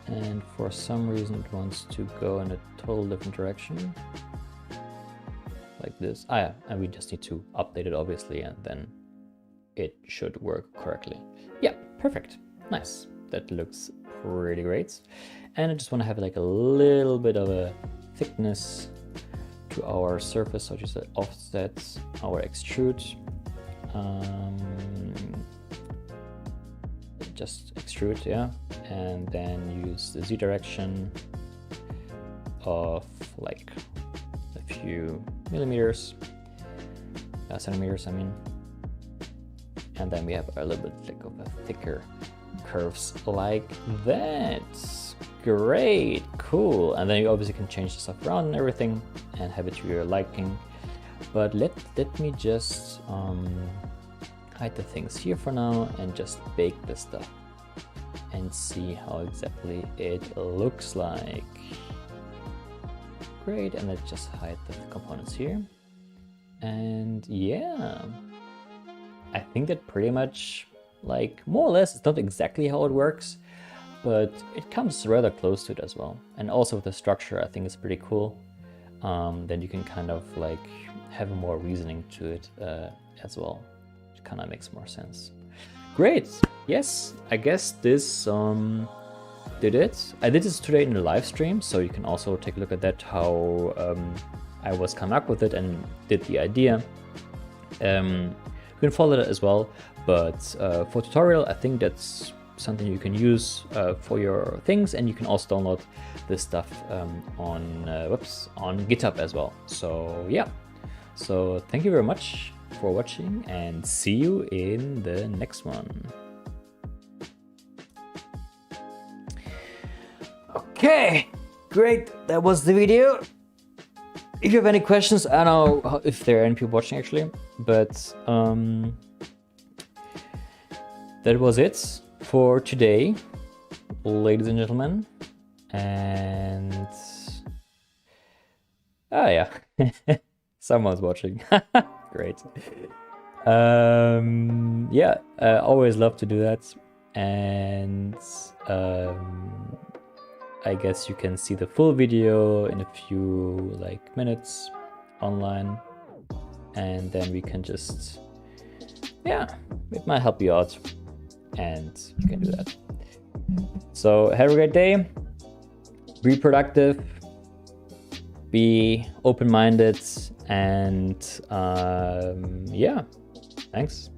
And for some reason it wants to go in a total different direction. Like this. And we just need to update it obviously, and then it should work correctly. Yeah, perfect. Nice. That looks pretty great. And I just want to have like a little bit of a thickness to our surface, so just offset our extrude. Just extrude, yeah, and then use the Z direction of like a few millimeters, centimeters, I mean. And then we have a little bit like of a thicker curves like that. Great, cool. And then you obviously can change the stuff around and everything and have it to your liking. But let me just hide the things here for now and just bake this stuff and see how exactly it looks like. Great, and let's just hide the components here. And yeah, I think that pretty much, like, more or less, it's not exactly how it works, but it comes rather close to it as well. And also with the structure, I think it's pretty cool. then you can kind of like have more reasoning to it as well. It kind of makes more sense. Great. Yes, I guess this did it. I did this today in the live stream, so you can also take a look at that, how I was coming up with it and did the idea. You can follow that as well, but for tutorial, I think that's something you can use for your things, and you can also download this stuff on GitHub as well. So yeah, so thank you very much for watching, and see you in the next one. Okay, great, that was the video. If you have any questions, I don't know if there are any people watching actually, but that was it for today, ladies and gentlemen. And yeah, someone's watching. Great. Yeah, I always love to do that. And I guess you can see the full video in a few like minutes online, and then we can just, yeah, it might help you out, and you can do that. So have a great day, be productive, be open-minded, and yeah, thanks.